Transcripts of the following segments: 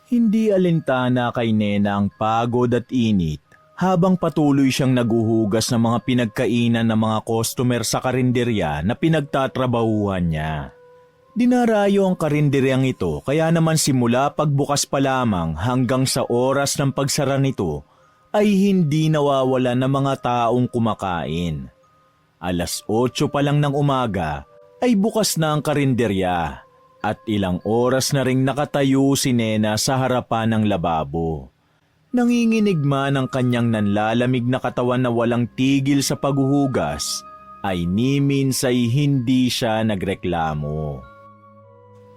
Hindi alintana kay Nena ang pagod at init habang patuloy siyang naguhugas ng mga pinagkainan ng mga customer sa karinderya na pinagtatrabahuhan niya. Dinarayo ang karinderyang ito kaya naman simula pagbukas pa lamang hanggang sa oras ng pagsara nito ay hindi nawawala ng mga taong kumakain. 8:00 pa lang ng umaga ay bukas na ang karinderya at ilang oras na ring nakatayo si Nena sa harapan ng lababo. Nanginginig man ang kanyang nanlalamig na katawan na walang tigil sa paghuhugas ay ni minsay hindi siya nagreklamo.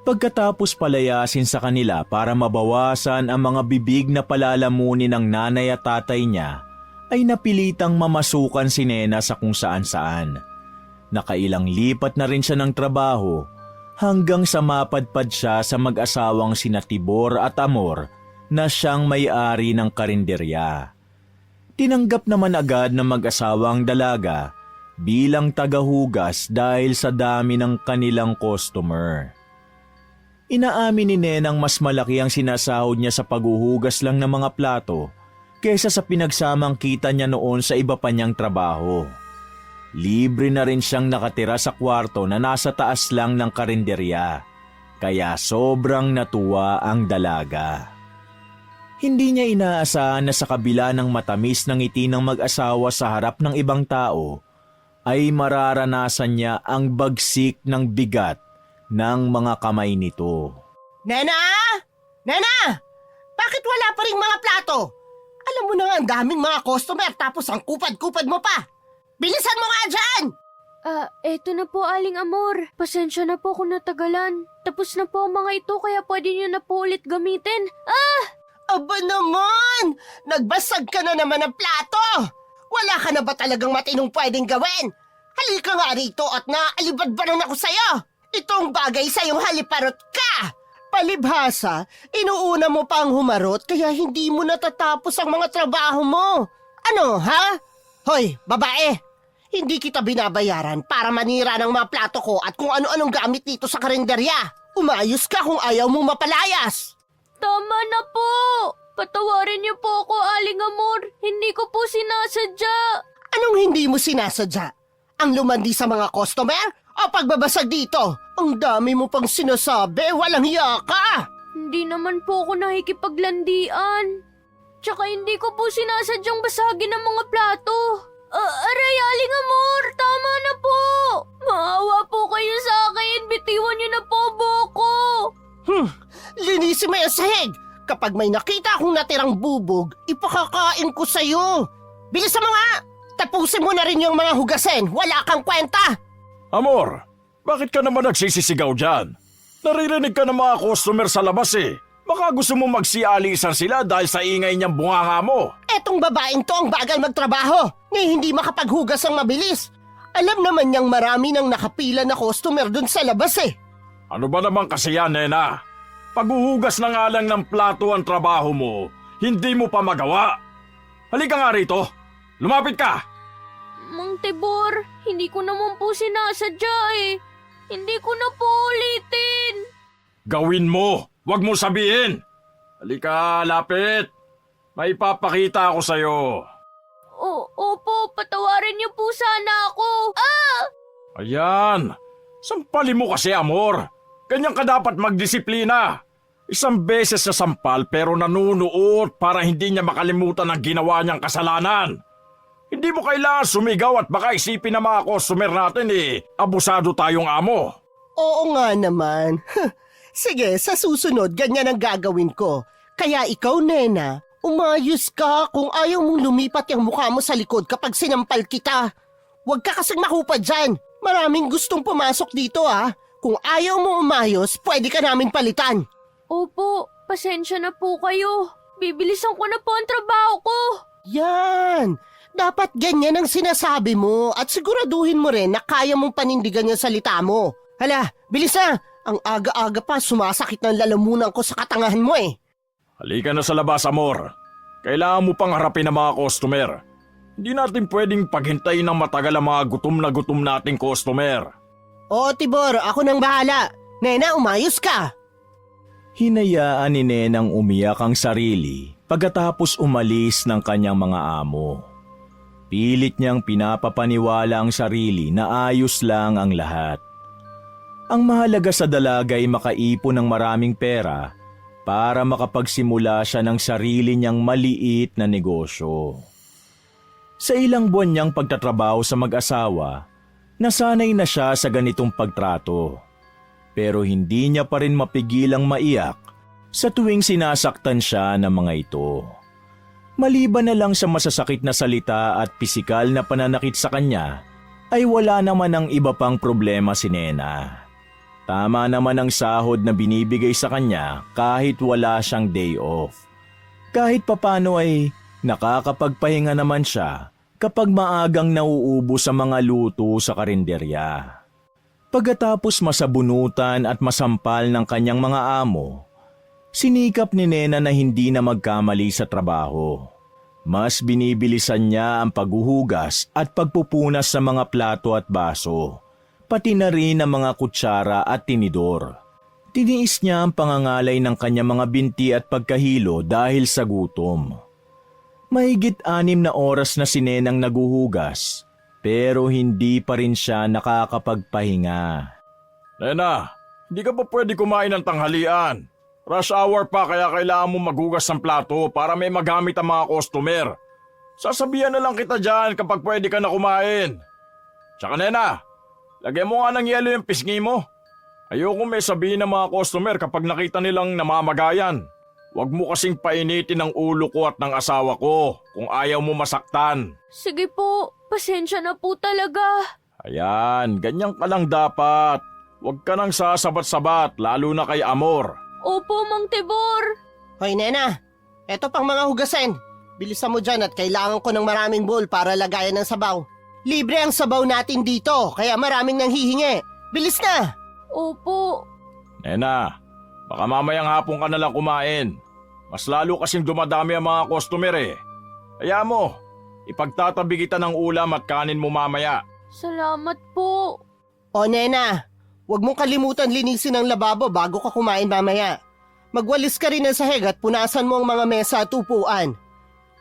Pagkatapos palayasin sa kanila para mabawasan ang mga bibig na palalamunin ng nanay at tatay niya, ay napilitang mamasukan si Nena sa kung saan-saan. Nakailang lipat na rin siya ng trabaho hanggang sa mapadpad siya sa mag-asawang sina Tibor at Amor na siyang may-ari ng karinderya. Tinanggap naman agad ng mag-asawang dalaga bilang tagahugas dahil sa dami ng kanilang customer. Inaamin ni Nenang mas malaki ang sinasahod niya sa paghuhugas lang ng mga plato kaysa sa pinagsamang kita niya noon sa iba pa niyang trabaho. Libre na rin siyang nakatira sa kwarto na nasa taas lang ng karinderya, kaya sobrang natuwa ang dalaga. Hindi niya inaasahan na sa kabila ng matamis ng ngiti ng mag-asawa sa harap ng ibang tao, ay mararanasan niya ang bagsik ng bigat ng mga kamay nito. Nena! Nena! Bakit wala pa ring mga plato? Alam mo na nga ang daming mga customer tapos ang kupad-kupad mo pa. Bilisan mo nga dyan! Eto na po, Aling Amor. Pasensya na po kung natagalan. Tapos na po ang mga ito kaya pwede niyo na po ulit gamitin. Aba naman! Nagbasag ka na naman ng plato! Wala ka na ba talagang matinong pwedeng gawin? Halika nga rito at naalibadbaran ako sa'yo! Itong bagay sa'yong haliparot ka! Palibhasa, inuuna mo pa ang humarot kaya hindi mo natatapos ang mga trabaho mo. Ano, ha? Hoy, babae! Hindi kita binabayaran para manira ng mga plato ko at kung ano-anong gamit dito sa karinderya. Umayos ka kung ayaw mong mapalayas. Tama na po! Patawarin niyo po ako, Aling Amor. Hindi ko po sinasadya. Anong hindi mo sinasadya? Ang lumandi sa mga customer o pagbabasag dito? Ang dami mo pang sinasabi, walang hiya ka! Hindi naman po ako nakikipaglandian. Tsaka hindi ko po sinasadyang basagin ang mga plato. Aray, Aling Amor, tama na po! Maawa po kayo sa akin, bitiwan niyo na po buko! Linisin mo yung sahig! Kapag may nakita akong natirang bubog, ipakakain ko sa'yo! Bilisan mo nga! Tapusin mo na rin yung mga hugasin, wala kang kwenta! Amor, bakit ka naman nagsisisigaw dyan? Naririnig ka ng mga customer sa labas eh. Baka gusto mo magsialisan sila dahil sa ingay niyang bunganga mo. Etong babaeng to ang bagal magtrabaho, ni hindi makapaghugas ang mabilis. Alam naman niyang marami nang nakapila na customer dun sa labas eh. Ano ba naman kasi yan, Nena? Paghuhugas na nga lang ng plato ang trabaho mo, hindi mo pa magawa. Halika nga rito. Lumapit ka. Mang Tibor, hindi ko naman po sinasadya eh. Hindi ko na po ulitin. Gawin mo. Huwag mo sabihin. Halika, lapit. May papakita ako sa'yo. Opo, patawarin niyo po sana ako. Ayan. Sampalin mo kasi, Amor. Ganyan ka dapat magdisiplina. Isang beses na sampal pero nanunuot para hindi niya makalimutan ang ginawa niyang kasalanan. Hindi mo kailangan sumigaw at baka isipin ng mga customer natin abusado tayong amo. Oo nga naman. Sige, sa susunod ganyan ang gagawin ko. Kaya ikaw, Nena, umayos ka kung ayaw mong lumipat yung mukha mo sa likod kapag sinampal kita. Huwag ka kasing makupad dyan. Maraming gustong pumasok dito Kung ayaw mo umayos, pwede ka namin palitan. Opo, pasensya na po kayo. Bibilisan ko na po ang trabaho ko. Yan! Dapat ganyan ang sinasabi mo at siguraduhin mo rin na kaya mong panindigan yung salita mo. Hala, bilis na! Ang aga-aga pa sumasakit ng lalamunan ko sa katangahan mo eh. Halika na sa labas, Amor. Kailangan mo pang harapin ang mga customer. Hindi natin pwedeng paghintayin ng matagal ang mga gutom na gutom nating customer. Oo, Tibor, ako nang bahala. Nena, umayos ka! Hinayaan ni Nenang umiyak ang sarili pagkatapos umalis ng kanyang mga amo. Pilit niyang pinapapaniwala ang sarili na ayos lang ang lahat. Ang mahalaga sa dalaga ay makaipon ng maraming pera para makapagsimula siya ng sarili niyang maliit na negosyo. Sa ilang buwan niyang pagtatrabaho sa mag-asawa, nasanay na siya sa ganitong pagtrato. Pero hindi niya pa rin mapigilang maiyak sa tuwing sinasaktan siya ng mga ito. Maliban na lang sa masasakit na salita at pisikal na pananakit sa kanya, ay wala naman ang iba pang problema si Nena. Tama naman ang sahod na binibigay sa kanya kahit wala siyang day off. Kahit papano ay nakakapagpahinga naman siya kapag maagang nauubo sa mga luto sa karinderya. Pagkatapos masabunutan at masampal ng kanyang mga amo, sinikap ni Nena na hindi na magkamali sa trabaho. Mas binibilisan niya ang paghuhugas at pagpupunas sa mga plato at baso, pati na rin ang mga kutsara at tinidor. Tiniis niya ang pangangalay ng kanyang mga binti at pagkahilo dahil sa gutom. Mahigit 6 na oras na si Nenang naguhugas, pero hindi pa rin siya nakakapagpahinga. Nena, hindi ka pa pwede kumain ng tanghalian. Rush hour pa kaya kailangan mo maghugas ng plato para may magamit ang mga customer. Sasabihan na lang kita dyan kapag pwede ka na kumain. Tsaka Nena, lagyan mo nga ng yelo yung pisngi mo. Ayoko may sabihin ng mga customer kapag nakita nilang namamagayan. Huwag mo kasing painitin ang ulo ko at ng asawa ko kung ayaw mo masaktan. Sige po, pasensya na po talaga. Ayan, ganyan ka lang dapat. Huwag ka nang sasabat-sabat, lalo na kay Amor. Opo, Mang Tibor. Hoy Nena, eto pang mga hugasin. Bilisan mo dyan at kailangan ko ng maraming bowl para lagayan ng sabaw. Libre ang sabaw natin dito, kaya maraming nang hihingi. Bilis na! Opo. Nena, baka mamayang hapon ka na lang kumain. Mas lalo kasing dumadami ang mga customer eh. Kaya mo, ipagtatabi kita ng ulam at kanin mo mamaya. Salamat po. O Nena, huwag mong kalimutan linisin ang lababo bago ka kumain mamaya. Magwalis ka rin ng sahig at punasan mo ang mga mesa at upuan.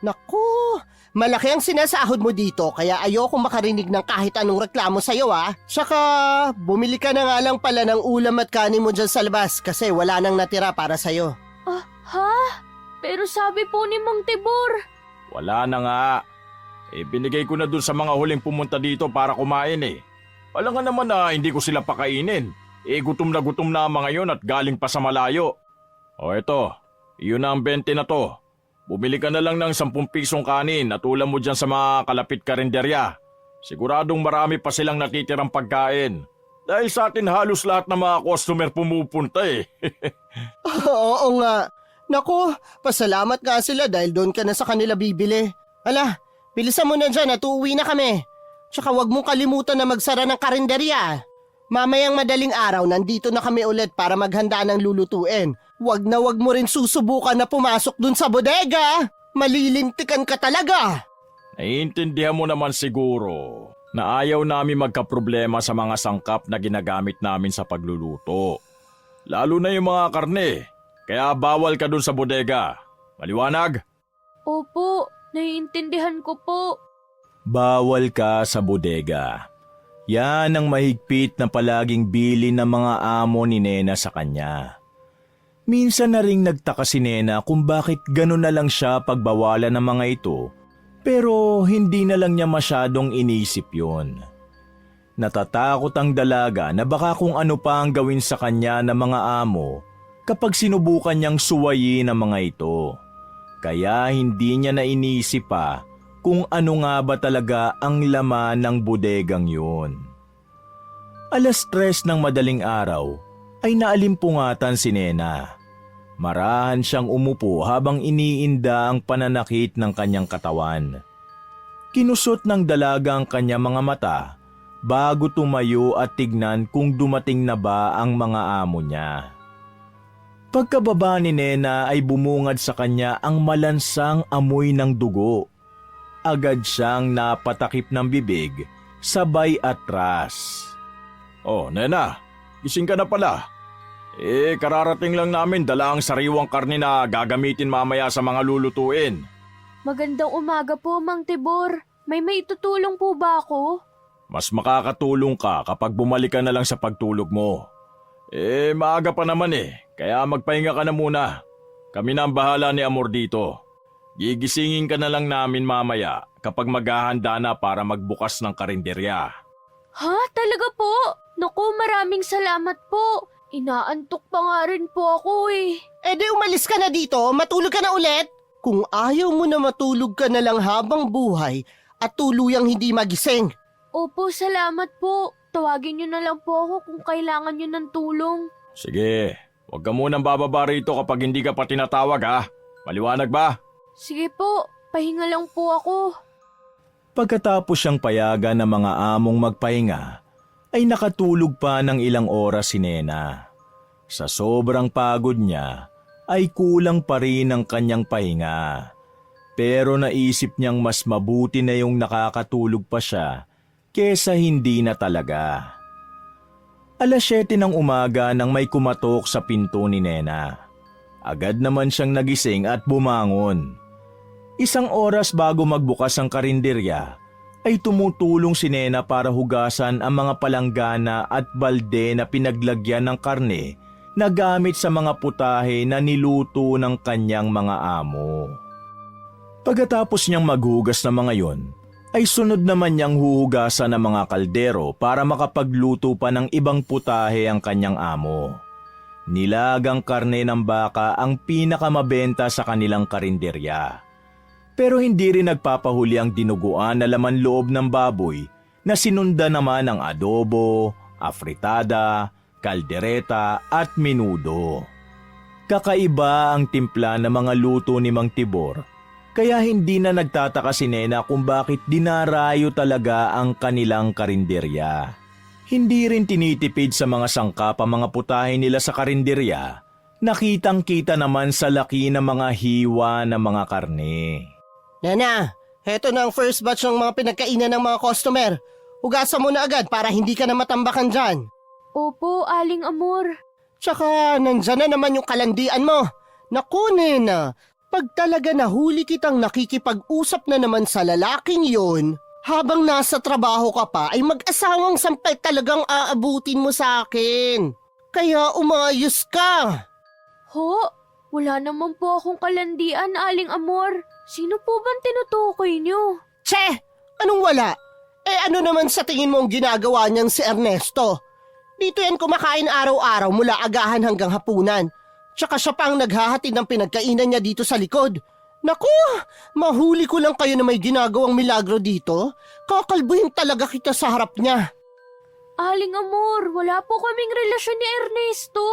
Naku, malaki ang sinasahod mo dito kaya ayoko makarinig ng kahit anong reklamo sa'yo ah. Tsaka, bumili ka na nga lang pala ng ulam at kanin mo dyan sa labas kasi wala nang natira para sa'yo. Ah, ha? Pero sabi po ni Mang Tibor. Wala na nga. Binigay ko na dun sa mga huling pumunta dito para kumain eh. Alam nga naman na hindi ko sila pakainin. Gutom na ang mga yon at galing pa sa malayo. O eto, iyon na ang 20 na to. Bumili ka na lang ng 10 pisong kanin at ulam mo dyan sa mga kalapit karinderya. Siguradong marami pa silang natitirang pagkain. Dahil sa atin halos lahat ng mga customer pumupunta eh. Oo nga. Naku, pasalamat nga sila dahil doon ka na sa kanila bibili. Ala, bilisan mo na dyan at uuwi na kami. Tsaka huwag mong kalimutan na magsara ng karinderya. Mamayang madaling araw nandito na kami ulit para maghanda ng lulutuin. Huwag mo rin susubukan na pumasok dun sa bodega. Malilintikan ka talaga. Naiintindihan mo naman siguro na ayaw namin magkaproblema sa mga sangkap na ginagamit namin sa pagluluto. Lalo na yung mga karne. Kaya bawal ka dun sa bodega. Maliwanag? Opo, naiintindihan ko po. Bawal ka sa bodega. Yan ang mahigpit na palaging bilin ng mga amo ni Nena sa kanya. Minsan na ring nagtaka si Nena kung bakit gano'n na lang siya pagbawalan ng mga ito, pero hindi na lang niya masyadong inisip yon. Natatakot ang dalaga na baka kung ano pa ang gawin sa kanya ng mga amo kapag sinubukan niyang suwayin ang mga ito. Kaya hindi niya na inisip pa kung ano nga ba talaga ang laman ng bodegang yun. 3:00 ng madaling araw ay naalimpungatan si Nena. Marahan siyang umupo habang iniinda ang pananakit ng kanyang katawan. Kinusot ng dalaga ang kanyang mga mata bago tumayo at tignan kung dumating na ba ang mga amo niya. Pagkababa ni Nena ay bumungad sa kanya ang malansang amoy ng dugo. Agad siyang napatakip ng bibig, sabay atras. Oh, Nena, gising ka na pala. Kararating lang namin dala ang sariwang karne na gagamitin mamaya sa mga lulutuin. Magandang umaga po, Mang Tibor. May maitutulong po ba ako? Mas makakatulong ka kapag bumalik ka na lang sa pagtulog mo. Maaga pa naman kaya magpahinga ka na muna. Kami na ang bahala ni Amor dito. Gigisingin ka na lang namin mamaya kapag maghahanda na para magbukas ng karinderya. Ha? Talaga po? Naku, maraming salamat po. Inaantok pa nga rin po ako Di umalis ka na dito, matulog ka na ulit. Kung ayaw mo na matulog ka na lang habang buhay at tuluyang hindi magising. Opo, salamat po. Tawagin niyo na lang po ako kung kailangan niyo ng tulong. Sige, huwag ka munang bababa rito kapag hindi ka pa tinatawag ha. Maliwanag ba? Sige po, pahinga lang po ako. Pagkatapos siyang payagan ng mga among magpahinga, ay nakatulog pa ng ilang oras si Nena. Sa sobrang pagod niya, ay kulang pa rin ang kanyang pahinga. Pero naisip niyang mas mabuti na yung nakakatulog pa siya kesa hindi na talaga. 7:00 ng umaga nang may kumatok sa pinto ni Nena. Agad naman siyang nagising at bumangon. 1 oras bago magbukas ang karinderya, ay tumutulong si Nena para hugasan ang mga palanggana at balde na pinaglagyan ng karne na gamit sa mga putahe na niluto ng kanyang mga amo. Pagkatapos niyang maghugas ng mga yon, ay sunod naman niyang huhugasan ng mga kaldero para makapagluto pa ng ibang putahe ang kanyang amo. Nilagang karne ng baka ang pinakamabenta sa kanilang karinderya. Pero hindi rin nagpapahuli ang dinuguan na laman loob ng baboy na sinunda naman ng adobo, afritada, kaldereta at menudo. Kakaiba ang timpla ng mga luto ni Mang Tibor, kaya hindi na nagtataka si Nena kung bakit dinarayo talaga ang kanilang karinderya. Hindi rin tinitipid sa mga sangkap ang mga putahe nila sa karinderya, nakitang-kita naman sa laki ng mga hiwa ng mga karne. Nena, heto na ang first batch ng mga pinagkainan ng mga customer. Hugasan mo na agad para hindi ka na matambakan dyan. Opo, Aling Amor. Tsaka nandyan na naman yung kalandian mo. Naku, Nena, pag talaga nahuli kitang nakikipag-usap na naman sa lalaking yon, habang nasa trabaho ka pa ay mag-asawang sampal talagang aabutin mo sa akin. Kaya umayos ka. Ho? Wala naman po akong kalandian, Aling Amor. Sino po bang tinutukoy niyo? Che! Anong wala? Ano naman sa tingin mo ang ginagawa niyang si Ernesto? Dito yan kumakain araw-araw mula agahan hanggang hapunan. Tsaka siya pang naghahatid ng pinagkainan niya dito sa likod. Naku! Mahuli ko lang kayo na may ginagawang milagro dito. Kakalbuhin talaga kita sa harap niya. Aling Amor, wala po kaming relasyon ni Ernesto.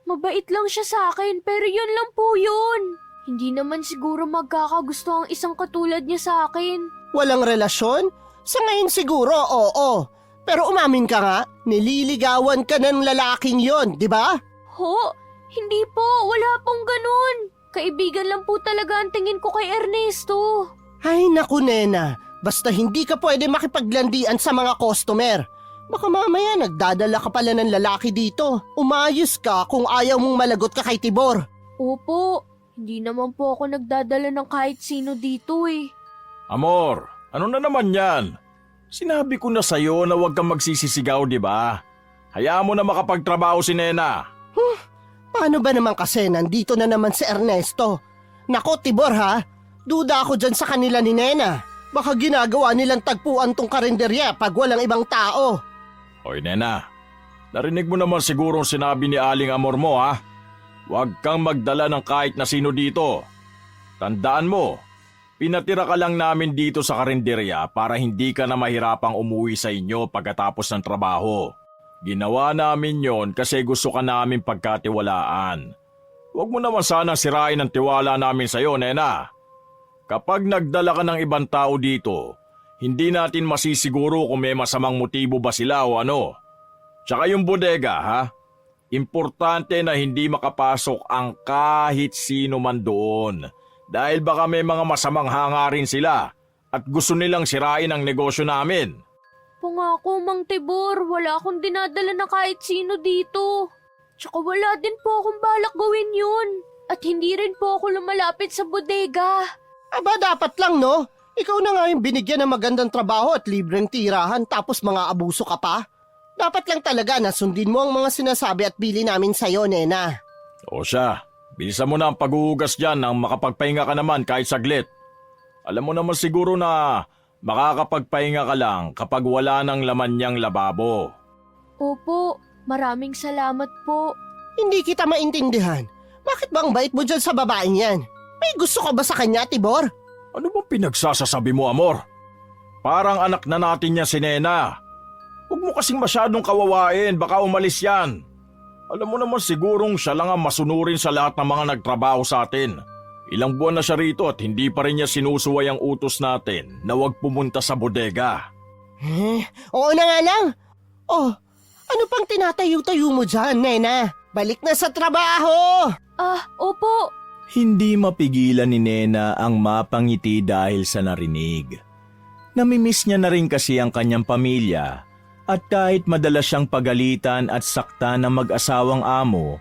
Mabait lang siya sa akin pero yun lang po yun. Hindi naman siguro magkakagusto ang isang katulad niya sa akin. Walang relasyon? Sa ngayon siguro, oo. Pero umamin ka nga, nililigawan ka ng lalaking yon, di ba? Ho? Hindi po, wala pong ganun. Kaibigan lang po talaga ang tingin ko kay Ernesto. Ay naku, Nena, basta hindi ka pwede makipaglandian sa mga customer. Baka mamaya nagdadala ka pala ng lalaki dito. Umayos ka kung ayaw mong malagot ka kay Tibor. Opo, hindi naman po ako nagdadala ng kahit sino dito Amor, ano na naman yan? Sinabi ko na sa'yo na huwag kang magsisisigaw, di ba? Hayaan mo na makapagtrabaho si Nena. Paano ba naman kasi nandito na naman si Ernesto? Nako, Tibor ha, duda ako dyan sa kanila ni Nena. Baka ginagawa nilang tagpuan tong karinderya pag walang ibang tao. Hoy Nena, narinig mo naman siguro ang sinabi ni Aling Amor mo ha? Huwag kang magdala ng kahit na sino dito. Tandaan mo, pinatira ka lang namin dito sa karinderya para hindi ka na mahirapang umuwi sa inyo pagkatapos ng trabaho. Ginawa namin yon kasi gusto ka namin pagkatiwalaan. Huwag mo naman sana sirain ang tiwala namin sa iyo, Nena. Kapag nagdala ka ng ibang tao dito, hindi natin masisiguro kung may masamang motibo ba sila o ano. Tsaka yung bodega, ha? Importante na hindi makapasok ang kahit sino man doon. Dahil baka may mga masamang hangarin sila at gusto nilang sirain ang negosyo namin. Pangako, Mang Tibor, wala akong dinadala na kahit sino dito. Tsaka wala din po akong balak gawin yun. At hindi rin po ako lumalapit sa bodega. Aba, dapat lang, no? Ikaw na nga yung binigyan ng magandang trabaho at libreng tirahan tapos mga abuso ka pa. Dapat lang talaga na sundin mo ang mga sinasabi at bili namin sa'yo, Nena. O siya, bilisan mo na ang paghuhugas dyan nang makapagpahinga ka naman kahit saglit. Alam mo naman siguro na makakapagpahinga ka lang kapag wala ng laman niyang lababo. Opo, maraming salamat po. Hindi kita maintindihan. Bakit bang bait mo dyan sa babaeng yan? May gusto ka ba sa kanya, Tibor? Ano bang pinagsasasabi mo, Amor? Parang anak na natin niya si Nena. Huwag mo kasing masyadong kawawain, baka umalis yan. Alam mo naman sigurong siya lang ang masunurin sa lahat ng mga nagtrabaho sa atin. Ilang buwan na siya rito at hindi pa rin niya sinusuway ang utos natin na huwag pumunta sa bodega. Oo na nga lang. Oh, ano pang tinatayo-tayo mo dyan, Nena? Balik na sa trabaho! Opo. Hindi mapigilan ni Nena ang mapangiti dahil sa narinig. Namimiss niya na rin kasi ang kanyang pamilya at kahit madalas siyang pagalitan at sakta ng mag-asawang amo,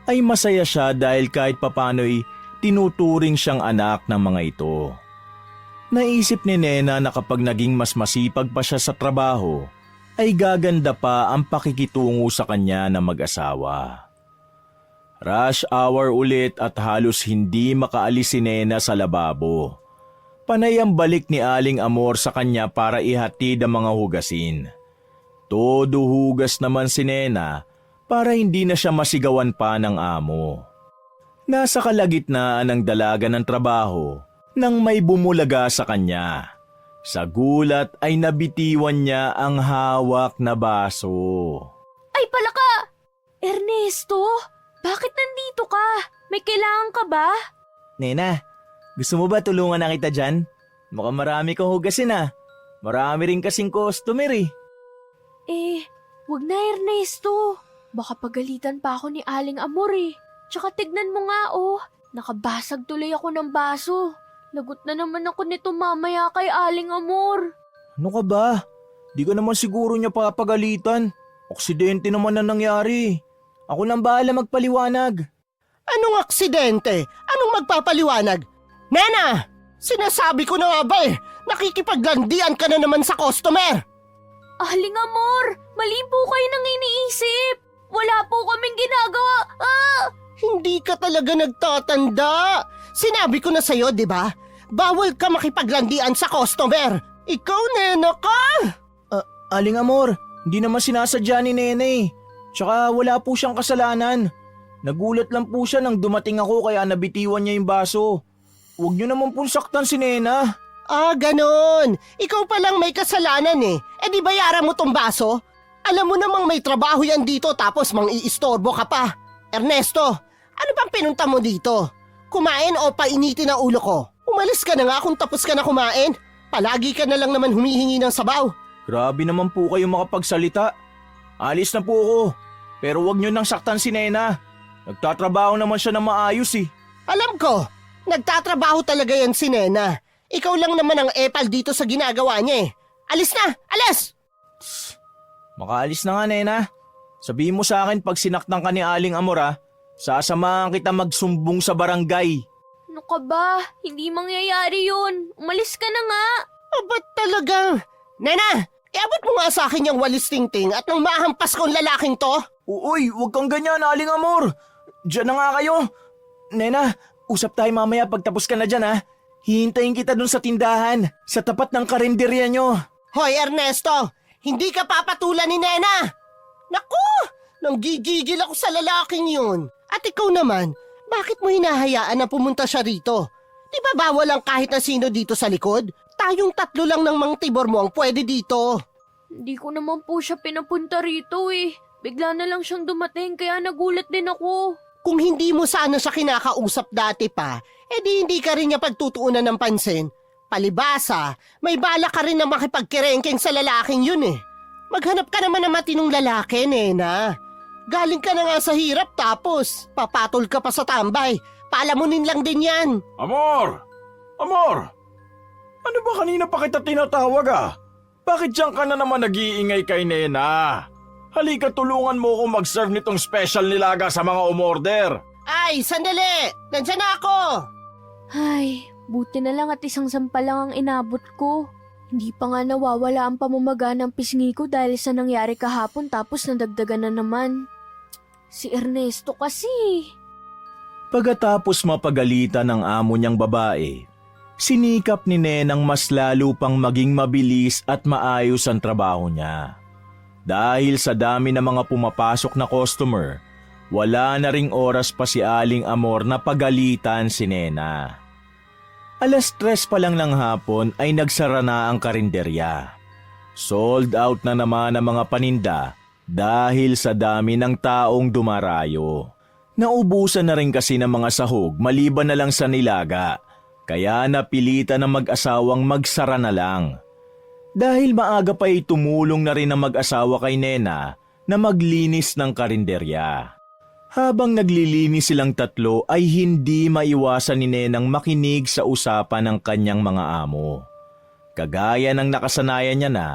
ay masaya siya dahil kahit papano'y tinuturing siyang anak ng mga ito. Naisip ni Nena na kapag naging mas masipag pa siya sa trabaho, ay gaganda pa ang pakikitungo sa kanya na mag-asawa. Rush hour ulit at halos hindi makaalis si Nena sa lababo. Panay ang balik ni Aling Amor sa kanya para ihatid ang mga hugasin. Todo hugas naman si Nena para hindi na siya masigawan pa ng amo. Nasa kalagitnaan ng dalaga ng trabaho nang may bumulaga sa kanya. Sa gulat ay nabitiwan niya ang hawak na baso. Ay palaka! Ernesto, bakit nandito ka? May kailangan ka ba? Nena, gusto mo ba tulungan na kita dyan? Mukhang marami kang hugasin Marami rin kasing customer Wag na Ernesto. Baka pagalitan pa ako ni Aling Amor Tsaka tignan mo nga nakabasag tuloy ako ng baso. Lagot na naman ako nito mamaya kay Aling Amor. Ano ka ba? Di ka naman siguro niya papagalitan. Aksidente naman na nangyari. Ako lang bahala magpaliwanag. Anong aksidente? Anong magpapaliwanag? Nena! Sinasabi ko na nga ba nakikipaglandian ka na naman sa customer! Aling Amor, mali po kayo nang iniisip. Wala po kaming ginagawa. Hindi ka talaga nagtatanda. Sinabi ko na sa'yo, di ba? Bawal ka makipaglandian sa customer. Ikaw, Nena ka! Aling Amor, hindi naman sinasadya ni Nene. Tsaka wala po siyang kasalanan. Nagulat lang po siya nang dumating ako kaya nabitiwan niya yung baso. Huwag niyo naman pong saktan si Nena. Ganon. Ikaw palang may kasalanan di bayaran mo tong baso? Alam mo namang may trabaho yan dito tapos mang-iistorbo ka pa. Ernesto, ano bang pinunta mo dito? Kumain o painitin ang ulo ko? Umalis ka na nga kung tapos ka na kumain. Palagi ka na lang naman humihingi ng sabaw. Grabe naman po kayo makapagsalita. Alis na po ako. Pero huwag niyo nang saktan si Nena. Nagtatrabaho naman siya na maayos Alam ko, nagtatrabaho talaga yan si Nena. Ikaw lang naman ang epal dito sa ginagawa niya Alis na! Alis! Makaalis na nga, Nena. Sabihin mo sa akin pag sinaktan ka ni Aling Amor sasamahan kita magsumbong sa barangay. Ano ka ba? Hindi mangyayari yun. Umalis ka na nga. Ba't talagang? Nena, iabot mo nga sa akin yung walis tingting at nang mahampas kong lalaking to. Uy, huwag kang ganyan, Aling Amor. Diyan na nga kayo. Nena, usap tayo mamaya pagtapos ka na dyan Hihintayin kita dun sa tindahan, sa tapat ng karinderya nyo. Hoy Ernesto, hindi ka papatulan ni Nena. Naku, nanggigigil ako sa lalaking yun. At ikaw naman, bakit mo hinahayaan na pumunta siya rito? Di ba bawal ang kahit na sino dito sa likod? Tayong tatlo lang ng Mang Tibor mo ang pwede dito. Hindi ko naman po siya pinapunta rito Bigla na lang siyang dumating kaya nagulat din ako. Kung hindi mo sana siya kinakausap dati pa, di hindi ka rin niya pagtutuunan ng pansin. Palibasa, may bala ka rin na makipagkerengkeng sa lalaking yun Maghanap ka naman ng matinong lalaki, Nena. Galing ka na nga sa hirap tapos papatol ka pa sa tambay. Palamunin lang din yan. Amor! Amor! Ano ba kanina pa kita tinatawag Bakit diyan ka na naman nag-iingay kay Nena? Halika, tulungan mo ako mag-serve nitong special nilaga sa mga umorder. Ay, sandali! Nandiyan na ako! Ay, buti na lang at isang sampal lang ang inabot ko. Hindi pa nga nawawala ang pamamaga ng pisngi ko dahil sa nangyari kahapon tapos nadagdagan na naman. Si Ernesto kasi. Pagkatapos mapagalitan ng amo niyang babae, sinikap ni Nenang mas lalo pang maging mabilis at maayos ang trabaho niya. Dahil sa dami ng mga pumapasok na customer, wala na ring oras pa si Aling Amor na pagalitan si Nena. 3:00 pa lang ng hapon ay nagsara na ang karinderya. Sold out na naman ang mga paninda dahil sa dami ng taong dumarayo. Naubusan na rin kasi ng mga sahog maliban na lang sa nilaga, kaya napilitan ng mag-asawang magsara na lang. Dahil maaga pa ay tumulong na rin ang mag-asawa kay Nena na maglinis ng karinderya. Habang naglilinis silang tatlo ay hindi maiwasan ni Nenang makinig sa usapan ng kanyang mga amo. Kagaya ng nakasanayan niya na,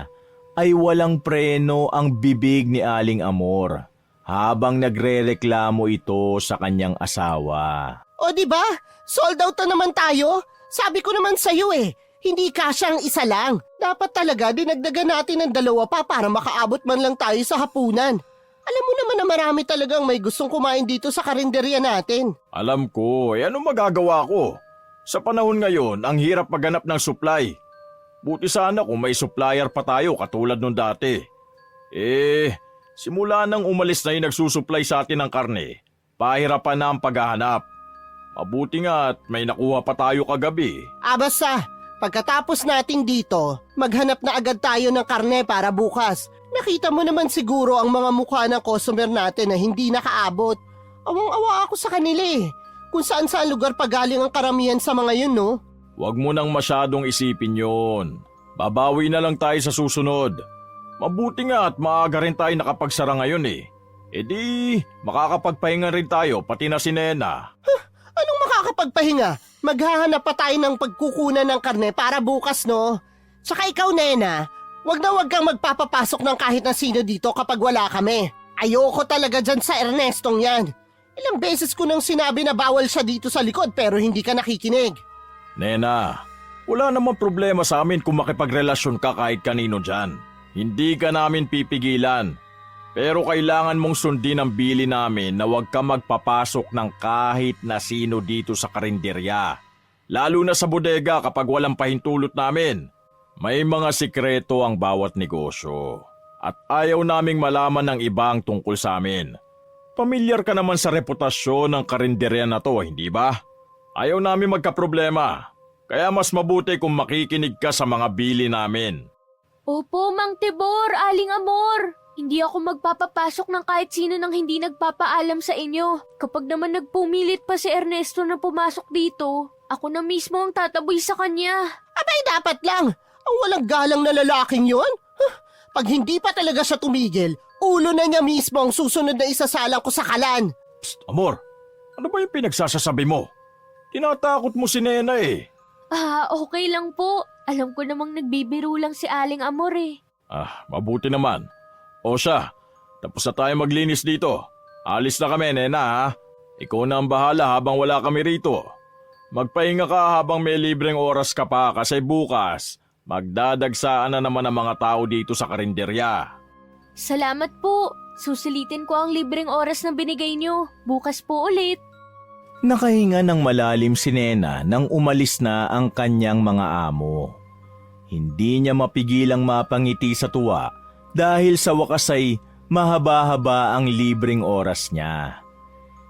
ay walang preno ang bibig ni Aling Amor habang nagrereklamo ito sa kanyang asawa. O di ba? Sold out na naman tayo. Sabi ko naman sa'yo hindi kasyang isa lang. Dapat talaga dinagdagan natin ng 2 pa para makaabot man lang tayo sa hapunan. Alam mo naman na marami talagang may gustong kumain dito sa karinderya natin. Alam ko, anong magagawa ko? Sa panahon ngayon, ang hirap maghanap ng supply. Buti sana kung may supplier pa tayo katulad nung dati. Simula nang umalis na yung nagsusupply sa atin ng karne, pahirapan na ang paghahanap. Mabuti nga at may nakuha pa tayo kagabi. Basta, pagkatapos natin dito, maghanap na agad tayo ng karne para bukas. Nakita mo naman siguro ang mga mukha ng customer natin na hindi nakaabot. Awang-awa ako sa kanila Kung saan-saan lugar pa galing ang karamihan sa mga yun, no? Huwag mo nang masyadong isipin yon. Babawi na lang tayo sa susunod. Mabuti nga at maaga rin tayo nakapagsara ngayon makakapagpahinga rin tayo pati na si Nena. Anong makakapagpahinga? Maghahanap pa tayo ng pagkukunan ng karne para bukas, no? Tsaka ikaw, Nena, wag kang magpapapasok ng kahit na sino dito kapag wala kami. Ayoko talaga dyan sa Ernestong yan. Ilang beses ko nang sinabi na bawal siya dito sa likod pero hindi ka nakikinig. Nena, wala namang problema sa amin kung makipagrelasyon ka kahit kanino dyan. Hindi ka namin pipigilan. Pero kailangan mong sundin ang bili namin na huwag ka magpapasok ng kahit na sino dito sa karinderya. Lalo na sa bodega kapag walang pahintulot namin. May mga sikreto ang bawat negosyo at ayaw naming malaman ng ibang tungkol sa amin. Pamilyar ka naman sa reputasyon ng karinderya na to, hindi ba? Ayaw namin magkaproblema, kaya mas mabuti kung makikinig ka sa mga bili namin. Opo, Mang Tibor, Aling Amor. Hindi ako magpapapasok ng kahit sino nang hindi nagpapaalam sa inyo. Kapag naman nagpumilit pa si Ernesto na pumasok dito, ako na mismo ang tataboy sa kanya. Abay, dapat lang. Ang walang galang na lalaking yon? Pag hindi pa talaga siya tumigil, ulo na niya mismo ang susunod na isasalang ko sa kalan. Psst, Amor, ano ba yung pinagsasasabi mo? Tinatakot mo si Nena Okay lang po. Alam ko namang nagbibiro lang si Aling Amor Mabuti naman. O siya, tapos na tayo maglinis dito. Alis na kami, Nena ha. Ikaw na ang bahala habang wala kami rito. Magpahinga ka habang may libreng oras ka pa kasi bukas, magdadagsaan na naman ang mga tao dito sa karinderya. Salamat po. Susulitin ko ang libreng oras na binigay niyo. Bukas po ulit. Nakahinga ng malalim si Nena nang umalis na ang kanyang mga amo. Hindi niya mapigilang mapangiti sa tuwa dahil sa wakas ay mahaba-haba ang libreng oras niya.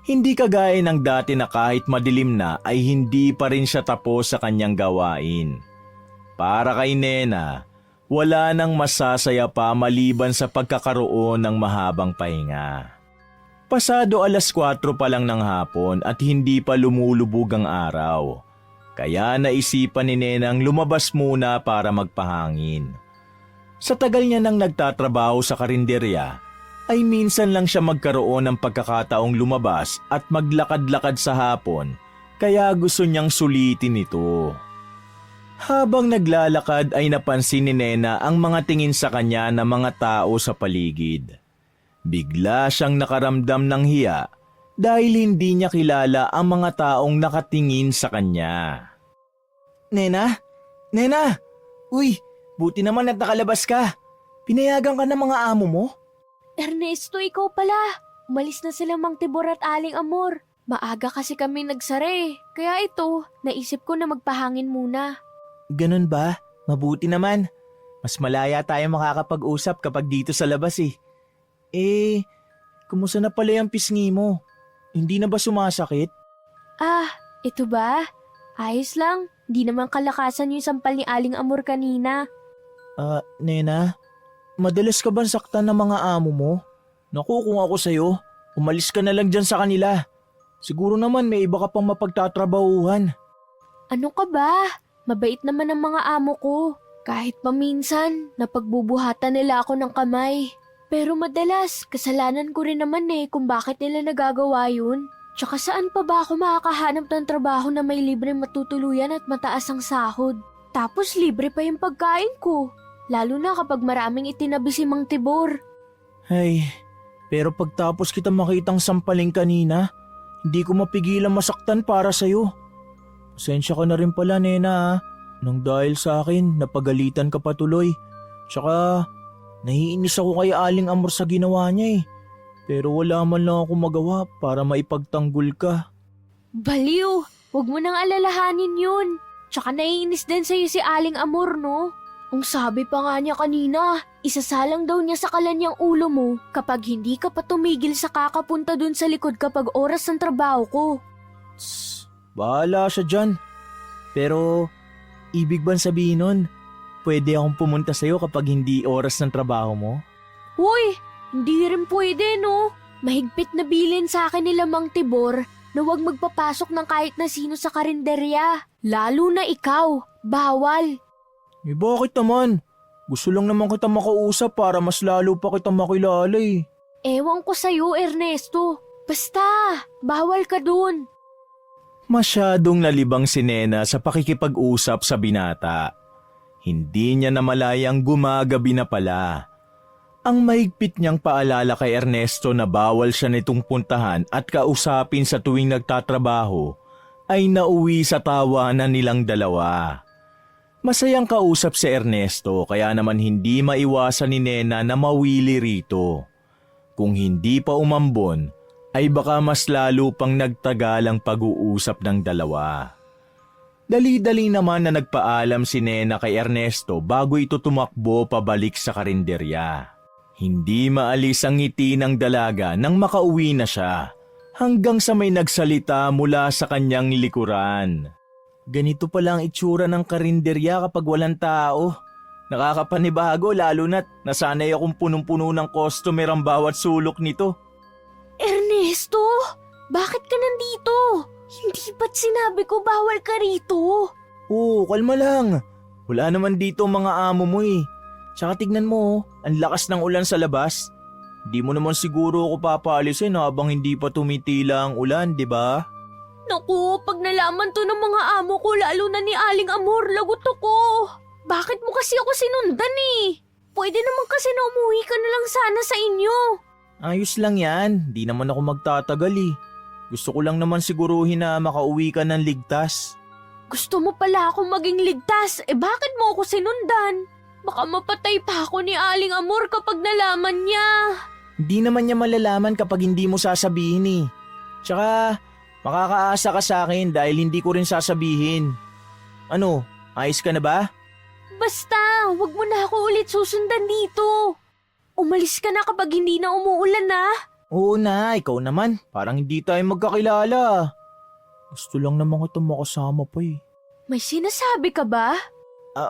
Hindi kagaya ng dati na kahit madilim na ay hindi pa rin siya tapos sa kanyang gawain. Para kay Nena, wala nang masasaya pa maliban sa pagkakaroon ng mahabang pahinga. Pasado 4:00 pa lang ng hapon at hindi pa lumulubog ang araw. Kaya naisipan ni Nenang lumabas muna para magpahangin. Sa tagal niya nang nagtatrabaho sa karinderya, ay minsan lang siya magkaroon ng pagkakataong lumabas at maglakad-lakad sa hapon, kaya gusto niyang sulitin ito. Habang naglalakad ay napansin ni Nena ang mga tingin sa kanya ng mga tao sa paligid. Bigla siyang nakaramdam ng hiya dahil hindi niya kilala ang mga taong nakatingin sa kanya. Nena? Nena! Uy, buti naman at nakalabas ka. Pinayagan ka ng mga amo mo? Ernesto, ikaw pala. Umalis na sila Mang Tibor at Aling Amor. Maaga kasi kami nagsara. Kaya ito, naisip ko na magpahangin muna. Ganun ba? Mabuti naman. Mas malaya tayo makakapag-usap kapag dito sa labas eh. Kumusta na pala yung pisngi mo? Hindi na ba sumasakit? Ah, ito ba? Ayos lang. Di naman kalakasan yung sampal ni Aling Amor kanina. Nena, madalas ka bang saktan ng mga amo mo? Naku, kung ako sa'yo, umalis ka na lang dyan sa kanila. Siguro naman may iba ka pang mapagtatrabahuhan. Ano ka ba? Mabait naman ang mga amo ko. Kahit paminsan, napagbubuhatan nila ako ng kamay. Pero madalas, kasalanan ko rin naman kung bakit nila nagagawa yun. Tsaka saan pa ba ako makakahanap ng trabaho na may libre matutuluyan at mataas ang sahod? Tapos libre pa yung pagkain ko. Lalo na kapag maraming itinabi si Mang Tibor. Ay, pero pagtapos kita makitang sampaling kanina, hindi ko mapigilan masaktan para sa'yo. Pasensya ka na rin pala, Nena. Nang dahil sa akin, napagalitan ka patuloy. Tsaka, naiinis ako kay Aling Amor sa ginawa niya Pero wala man lang ako magawa para maipagtanggol ka. Baliw! Huwag mo nang alalahanin yun. Tsaka naiinis din sa'yo si Aling Amor, no? Ang sabi pa nga niya kanina, isasalang daw niya sa kalanyang ulo mo kapag hindi ka pa tumigil sa kakapunta dun sa likod kapag oras ng trabaho ko. Tss, bahala siya dyan. Pero, ibig bang sabihin nun, pwede akong pumunta sa'yo kapag hindi oras ng trabaho mo? Uy! Hindi rin pwede, no? Mahigpit na bilin sa akin nila Mang Tibor na huwag magpapasok ng kahit na sino sa karinderya. Lalo na ikaw. Bawal. Bakit naman? Gusto lang naman kita makausap para mas lalo pa kita makilala Ewan ko sa'yo, Ernesto. Basta, bawal ka dun. Masyadong nalibang si Nena sa pakikipag-usap sa binata. Hindi niya namalayang gumagabi na pala. Ang mahigpit niyang paalala kay Ernesto na bawal siya nitong puntahan at kausapin sa tuwing nagtatrabaho ay nauwi sa tawanan nilang dalawa. Masayang kausap si Ernesto kaya naman hindi maiwasan ni Nena na mawili rito. Kung hindi pa umambon ay baka mas lalo pang nagtagal ang pag-uusap ng dalawa. Dali-dali naman na nagpaalam si Nena kay Ernesto bago ito tumakbo pabalik sa karinderya. Hindi maalis ang ngiti ng dalaga nang makauwi na siya, hanggang sa may nagsalita mula sa kanyang likuran. Ganito pala ang itsura ng karinderya kapag walang tao. Nakakapanibago lalo na't nasanay akong punong-puno ng customer ang bawat sulok nito. Ernesto, bakit ka nandito? Hindi ba't sinabi ko bawal ka rito? Oo, kalma lang. Wala naman dito ang mga amo mo Tsaka tignan mo, ang lakas ng ulan sa labas. Di mo naman siguro ako papaalisin habang hindi pa tumitila ang ulan, di ba? Naku, pag nalaman to ng mga amo ko, lalo na ni Aling Amor, lagot ako. Bakit mo kasi ako sinundan Pwede naman kasi na umuwi ka na lang sana sa inyo. Ayos lang yan, di naman ako magtatagal Gusto ko lang naman siguruhin na makauwi ka ng ligtas. Gusto mo pala akong maging ligtas, bakit mo ako sinundan? Baka mapatay pa ako ni Aling Amor kapag nalaman niya. Hindi naman niya malalaman kapag hindi mo sasabihin Tsaka, makakaasa ka sa akin dahil hindi ko rin sasabihin. Ano, ayos ka na ba? Basta, wag mo na ako ulit susundan dito. Umalis ka na kapag hindi na umuulan Oo na, ikaw naman. Parang hindi tayo magkakilala. Gusto lang naman kita makasama pa May sinasabi ka ba?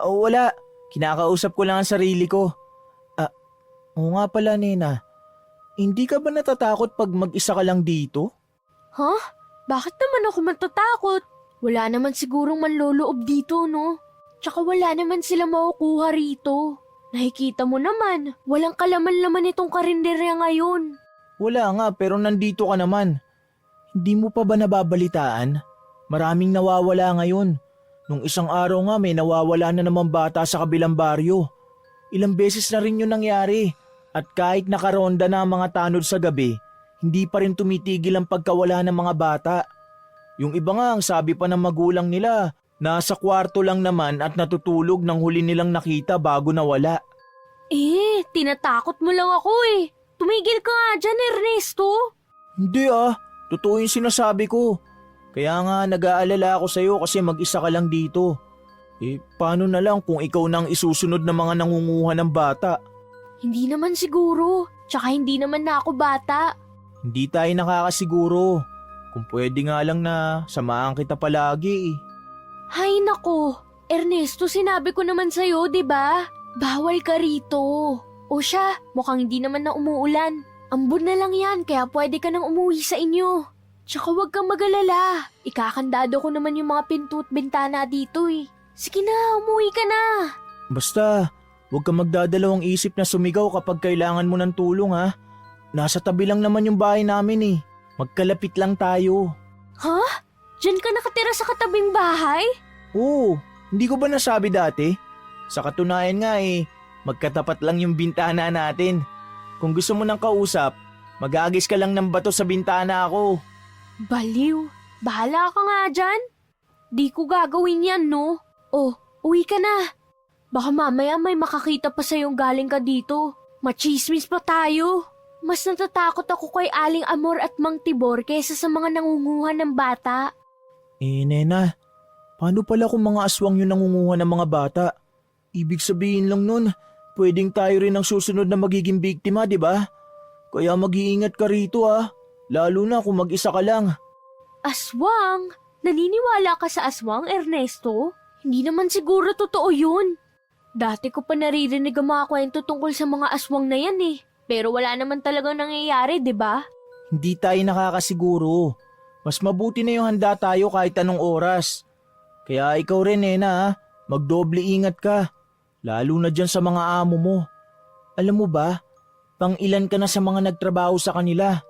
Wala. Kinakausap ko lang ang sarili ko. Oo nga pala, Nena. Hindi ka ba natatakot pag mag-isa ka lang dito? Huh? Bakit naman ako matatakot? Wala naman sigurong manloloob dito, no? Tsaka wala naman sila makukuha rito. Nakikita mo naman, walang kalaman-laman itong karinderya ngayon. Wala nga, pero nandito ka naman. Hindi mo pa ba nababalitaan? Maraming nawawala ngayon. Nung isang araw nga may nawawala na naman bata sa kabilang baryo. Ilang beses na rin yun nangyari. At kahit nakaronda na ang mga tanod sa gabi, hindi pa rin tumitigil ang pagkawala ng mga bata. Yung iba nga ang sabi pa ng magulang nila, nasa kwarto lang naman at natutulog nang huli nilang nakita bago nawala. Tinatakot mo lang ako eh. Tumigil ka nga dyan, Ernesto. Hindi totoo yung sinasabi ko. Kaya nga nag-aalala ako sa'yo kasi mag-isa ka lang dito. Paano na lang kung ikaw nang isusunod ng mga nangunguha ng bata? Hindi naman siguro. Tsaka hindi naman na ako bata. Hindi tayo nakakasiguro. Kung pwede nga lang na samahan kita palagi. Hay nako. Ernesto, sinabi ko naman sa'yo, di ba? Bawal ka rito. O siya, mukhang hindi naman na umuulan. Ambon na lang yan, kaya pwede ka nang umuwi sa inyo. Tsaka huwag kang mag-alala. Ikakandado ko naman yung mga pinto at bintana dito eh. Sige na, umuwi ka na. Basta, huwag kang magdadalawang isip na sumigaw kapag kailangan mo ng tulong ha. Nasa tabi lang naman yung bahay namin eh. Magkalapit lang tayo. Ha? Diyan ka nakatira sa katabing bahay? Oo, hindi ko ba nasabi dati? Sa katunayan nga magkatapat lang yung bintana natin. Kung gusto mo ng kausap, mag-aagis ka lang ng bato sa bintana ako. Baliw. Bahala ka nga dyan. Di ko gagawin yan, no? Oh, uwi ka na. Baka mamaya may makakita pa sa'yong galing ka dito. Machismis pa tayo. Mas natatakot ako kay Aling Amor at Mang Tibor kaysa sa mga nangunguha ng bata. Nena, paano pala kung mga aswang yung nangunguha ng mga bata? Ibig sabihin lang nun, pwedeng tayo rin ang susunod na magiging biktima, di ba? Kaya mag-iingat ka rito lalo na kung mag-isa ka lang. Aswang? Naniniwala ka sa aswang, Ernesto? Hindi naman siguro totoo yun. Dati ko pa naririnig ang mga kwento tungkol sa mga aswang na yan eh. Pero wala naman talagang nangyayari, di ba? Hindi tayo nakakasiguro. Mas mabuti na yung handa tayo kahit anong oras. Kaya ikaw rin, Nena, magdoble ingat ka. Lalo na dyan sa mga amo mo. Alam mo ba, pang-ilan ka na sa mga nagtrabaho sa kanila.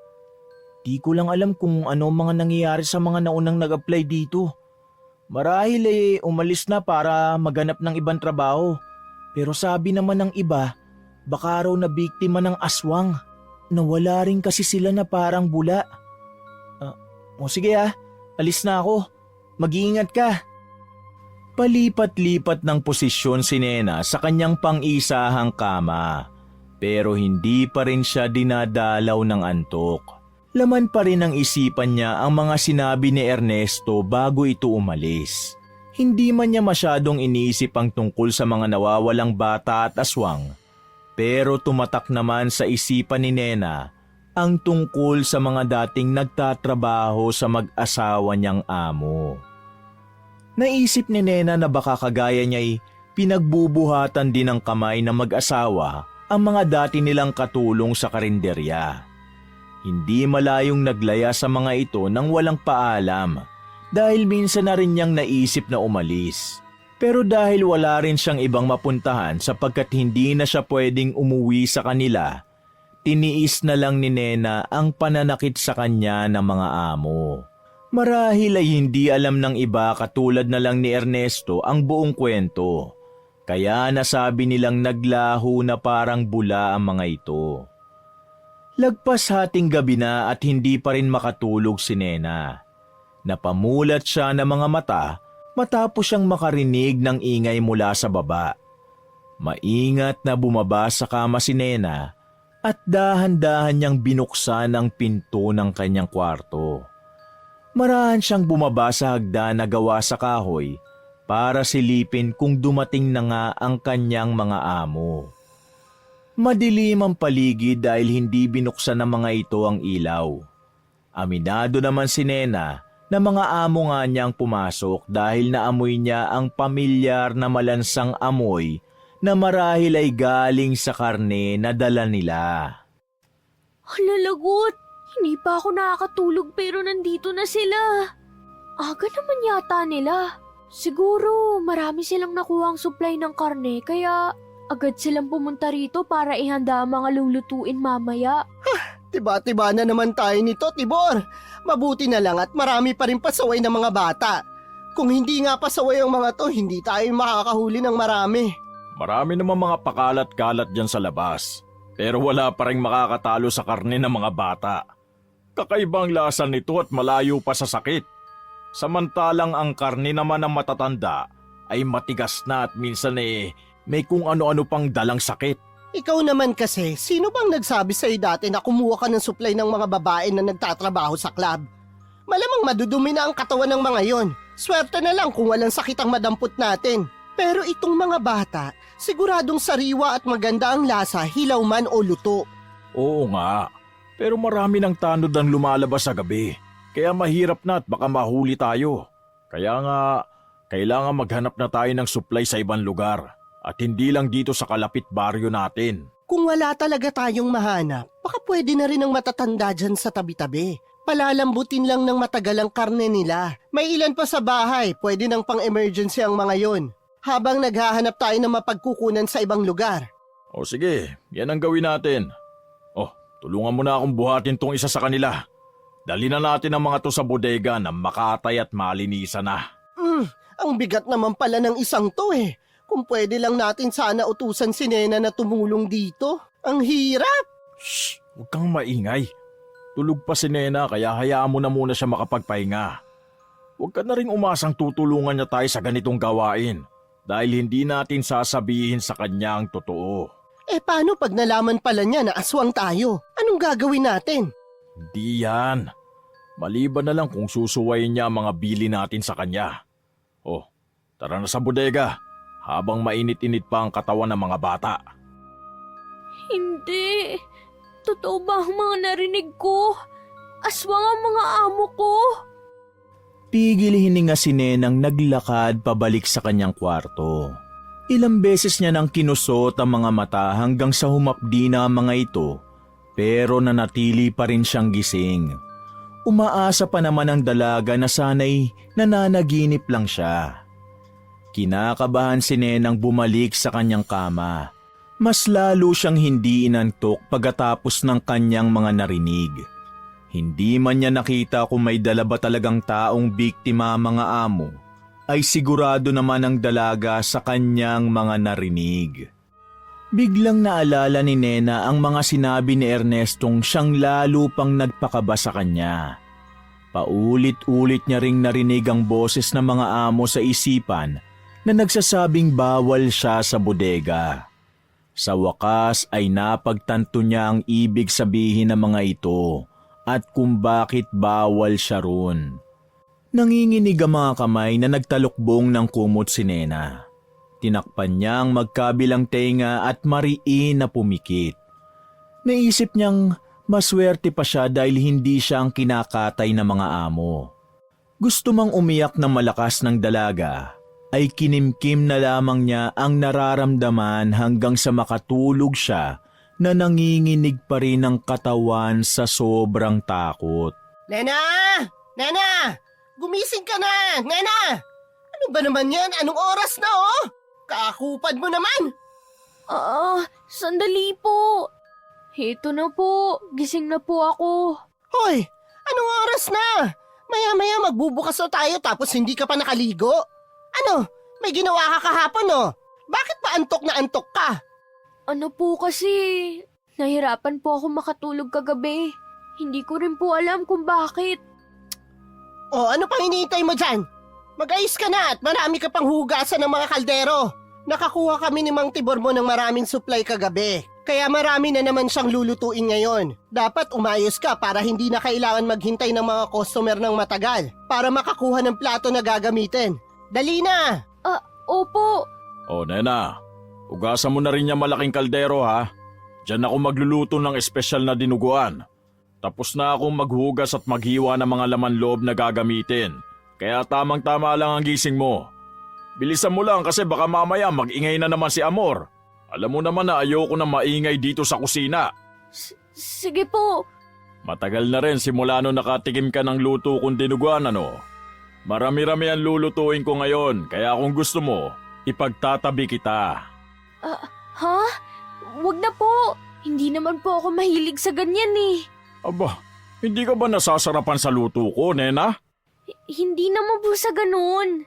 Di ko lang alam kung ano mga nangyayari sa mga naunang nag-apply dito. Marahil umalis na para maghanap ng ibang trabaho. Pero sabi naman ng iba, baka raw na biktima ng aswang. Nawala rin kasi sila na parang bula. Sige alis na ako. Mag-iingat ka. Palipat-lipat ng posisyon si Nena sa kanyang pang-isahang kama. Pero hindi pa rin siya dinadalaw ng antok. Laman pa rin ang isipan niya ang mga sinabi ni Ernesto bago ito umalis. Hindi man niya masyadong iniisip ang tungkol sa mga nawawalang bata at aswang. Pero tumatak naman sa isipan ni Nena ang tungkol sa mga dating nagtatrabaho sa mag-asawa niyang amo. Naisip ni Nena na baka kagaya niya'y pinagbubuhatan din ng kamay ng mag-asawa ang mga dati nilang katulong sa karinderya. Hindi malayong naglaya sa mga ito nang walang paalam dahil minsan na rin niyang naisip na umalis. Pero dahil wala rin siyang ibang mapuntahan sapagkat hindi na siya pwedeng umuwi sa kanila, tiniis na lang ni Nena ang pananakit sa kanya ng mga amo. Marahil ay hindi alam ng iba katulad na lang ni Ernesto ang buong kwento. Kaya nasabi nilang naglaho na parang bula ang mga ito. Lagpas hating gabi na at hindi pa rin makatulog si Nena. Napamulat siya ng mga mata matapos siyang makarinig ng ingay mula sa baba. Maingat na bumaba sa kama si Nena at dahan-dahan niyang binuksan ang pinto ng kanyang kwarto. Marahan siyang bumaba sa hagdan na gawa sa kahoy para silipin kung dumating na nga ang kanyang mga amo. Madilim ang paligid dahil hindi binuksan ng mga ito ang ilaw. Aminado naman si Nena na mga amo nga niyang pumasok dahil naamoy niya ang pamilyar na malansang amoy na marahil ay galing sa karne na dala nila. Halalagot! Hindi pa ako nakakatulog pero nandito na sila. Aga naman yata nila. Siguro marami silang nakuhang supply ng karne kaya agad silang pumunta rito para ihanda ang mga lulutuin mamaya. Tiba-tiba na naman tayo nito, Tibor. Mabuti na lang at marami pa rin pasaway ng mga bata. Kung hindi nga pasaway ang mga to, hindi tayo makakahuli ng marami. Marami naman mga pakalat-kalat dyan sa labas. Pero wala pa rin makakatalo sa karne ng mga bata. Kakaibang lasa nito at malayo pa sa sakit. Samantalang ang karne naman ng matatanda ay matigas na at minsan may kung ano-ano pang dalang sakit. Ikaw naman kasi, sino bang nagsabi sa'yo dati na kumuha ka ng supply ng mga babae na nagtatrabaho sa club? Malamang madudumi na ang katawan ng mga yon. Swerte na lang kung walang sakit ang madampot natin. Pero itong mga bata, siguradong sariwa at maganda ang lasa, hilaw man o luto. Oo nga, pero marami ng tanod ang lumalabas sa gabi. Kaya mahirap na at baka mahuli tayo. Kaya nga, kailangan maghanap na tayo ng supply sa ibang lugar. At hindi lang dito sa kalapit baryo natin. Kung wala talaga tayong mahanap, baka pwede na rin ang matatanda dyan sa tabi-tabi. Palalambutin lang ng matagal ang karne nila. May ilan pa sa bahay, pwede nang pang-emergency ang mga yon. Habang naghahanap tayo ng mapagkukunan sa ibang lugar. O sige, yan ang gawin natin. Oh, tulungan mo na akong buhatin tong isa sa kanila. Dali na natin ang mga to sa bodega na makatay at malinisan na. Ang bigat naman pala ng isang to eh. Kung pwede lang natin sana utusan si Nena na tumulong dito. Ang hirap! Shh! Huwag kang maingay. Tulog pa si Nena kaya hayaan mo na muna siya makapagpahinga. Huwag ka na rin umasang tutulungan niya tayo sa ganitong gawain dahil hindi natin sasabihin sa kanya ang totoo. Eh paano pag nalaman pala niya na aswang tayo? Anong gagawin natin? Hindi yan. Maliban na lang kung susuwayin niya ang mga bili natin sa kanya. Oh, tara na sa bodega. Habang mainit-init pa ang katawan ng mga bata. Hindi. Totoo ba ang mga narinig ko? Aswang ang mga amo ko. Pigil hininga si Nenang naglakad pabalik sa kanyang kwarto. Ilang beses niya nang kinusot ang mga mata hanggang sa humapdi na ang mga ito, pero nanatili pa rin siyang gising. Umaasa pa naman ang dalaga na sana'y nananaginip lang siya. Kinakabahan si Nenang bumalik sa kanyang kama. Mas lalo siyang hindi inantok pagkatapos ng kanyang mga narinig. Hindi man niya nakita kung may dala ba talagang taong biktima ang mga amo, ay sigurado naman ang dalaga sa kanyang mga narinig. Biglang naalala ni Nena ang mga sinabi ni Ernestong siyang lalo pang nagpakaba sa kanya. Paulit-ulit niya ring narinig ang boses ng mga amo sa isipan na nagsasabing bawal siya sa bodega. Sa wakas ay napagtanto niya ang ibig sabihin ng mga ito at kung bakit bawal siya roon. Nanginginig ang mga kamay na nagtalukbong ng kumot si Nena. Tinakpan niya ang magkabilang tenga at mariin na pumikit. Naisip niyang maswerte pa siya dahil hindi siya ang kinakatay ng mga amo. Gusto mang umiyak ng malakas ng dalaga, ay kinimkim na lamang niya ang nararamdaman hanggang sa makatulog siya na nanginginig pa rin ang katawan sa sobrang takot. Nena! Nena! Gumising ka na! Nena! Ano ba naman yan? Anong oras na oh? Kakupad mo naman! Sandali po. Heto na po, gising na po ako. Hoy! Anong oras na? Maya-maya magbubukas na tayo tapos hindi ka pa nakaligo? Ano? May ginawa ka kahapon oh? Bakit pa antok na antok ka? Ano po kasi, nahirapan po ako makatulog kagabi. Hindi ko rin po alam kung bakit. O ano pang hinihintay mo dyan? Mag-ayos ka na at marami ka pang hugasan ng mga kaldero. Nakakuha kami ni Mang Tibor mo ng maraming supply kagabi. Kaya marami na naman siyang lulutuin ngayon. Dapat umayos ka para hindi na kailangan maghintay ng mga customer ng matagal para makakuha ng plato na gagamitin. Dali na! Opo. O Nena, ugasan mo na rin niya malaking kaldero ha. Diyan ako magluluto ng espesyal na dinuguan. Tapos na akong maghugas at maghiwa ng mga laman loob na gagamitin. Kaya tamang-tama lang ang gising mo. Bilisan mo lang kasi baka mamaya mag-ingay na naman si Amor. Alam mo naman na ayoko na maingay dito sa kusina. Sige po. Matagal na rin simula nung nakatikim ka ng luto kong dinuguan ano. Marami-rami ang lulutuin ko ngayon kaya kung gusto mo, ipagtatabi kita. Ha? Wag na po. Hindi naman po ako mahilig sa ganyan eh. Aba, hindi ka ba nasasarapan sa luto ko, Nena? Hindi naman po sa ganun.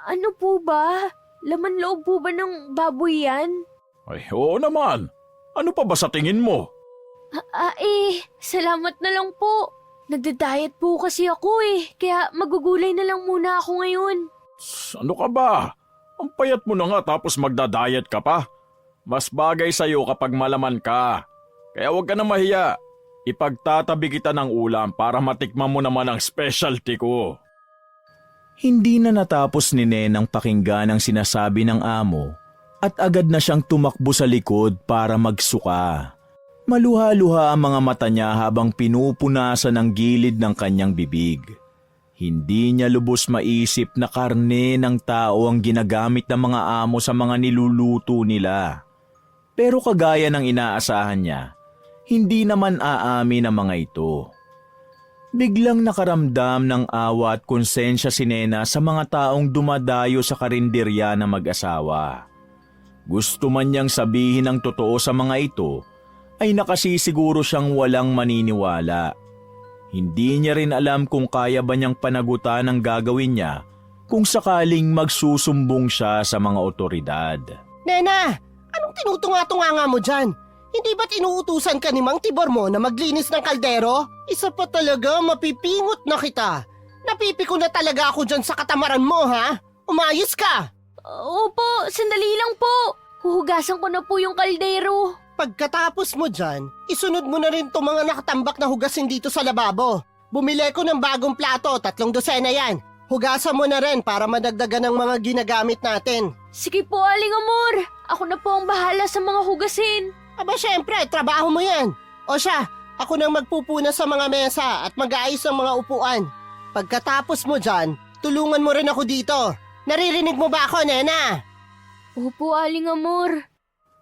Ano po ba? Laman loob po ba ng baboy yan? Ay, oo naman. Ano pa ba sa tingin mo? Salamat na lang po. Nagda-diet po kasi ako kaya magugulay na lang muna ako ngayon. Ano ka ba? Ang payat mo na nga tapos magda-diet ka pa. Mas bagay sa'yo kapag malaman ka. Kaya huwag ka na mahiya. Ipagtatabi kita ng ulam para matikman mo naman ang specialty ko. Hindi na natapos ni Nenang pakinggan ang sinasabi ng amo at agad na siyang tumakbo sa likod para magsuka. Maluha-luha ang mga mata niya habang pinupunasan ang gilid ng kanyang bibig. Hindi niya lubos maisip na karne ng tao ang ginagamit ng mga amo sa mga niluluto nila. Pero kagaya ng inaasahan niya, hindi naman aamin ang mga ito. Biglang nakaramdam ng awa at konsensya si Nena sa mga taong dumadayo sa karinderya na mag-asawa. Gusto man niyang sabihin ang totoo sa mga ito, ay nakasisiguro siyang walang maniniwala. Hindi niya rin alam kung kaya ba niyang panagutan ang gagawin niya kung sakaling magsusumbong siya sa mga otoridad. Nena, anong tinutunga-tunga mo dyan? Hindi ba't inuutusan ka ni Mang Tibor mo na maglinis ng kaldero? Isa pa talaga, mapipingot na kita. Napipiko na talaga ako dyan sa katamaran mo, ha? Umayos ka! Opo, sandali lang po. Huhugasan ko na po yung kaldero. Pagkatapos mo dyan, isunod mo na rin itong mga nakatambak na hugasin dito sa lababo. Bumili ko ng bagong plato, 3 dosena yan. Hugasan mo na rin para madagdagan ng mga ginagamit natin. Sige po, Aling Amor. Ako na po ang bahala sa mga hugasin. Aba syempre, trabaho mo yan. O siya, ako nang magpupuna sa mga mesa at mag-aayos ng mga upuan. Pagkatapos mo dyan, tulungan mo rin ako dito. Naririnig mo ba ako, Nena? Opo, Aling Amor.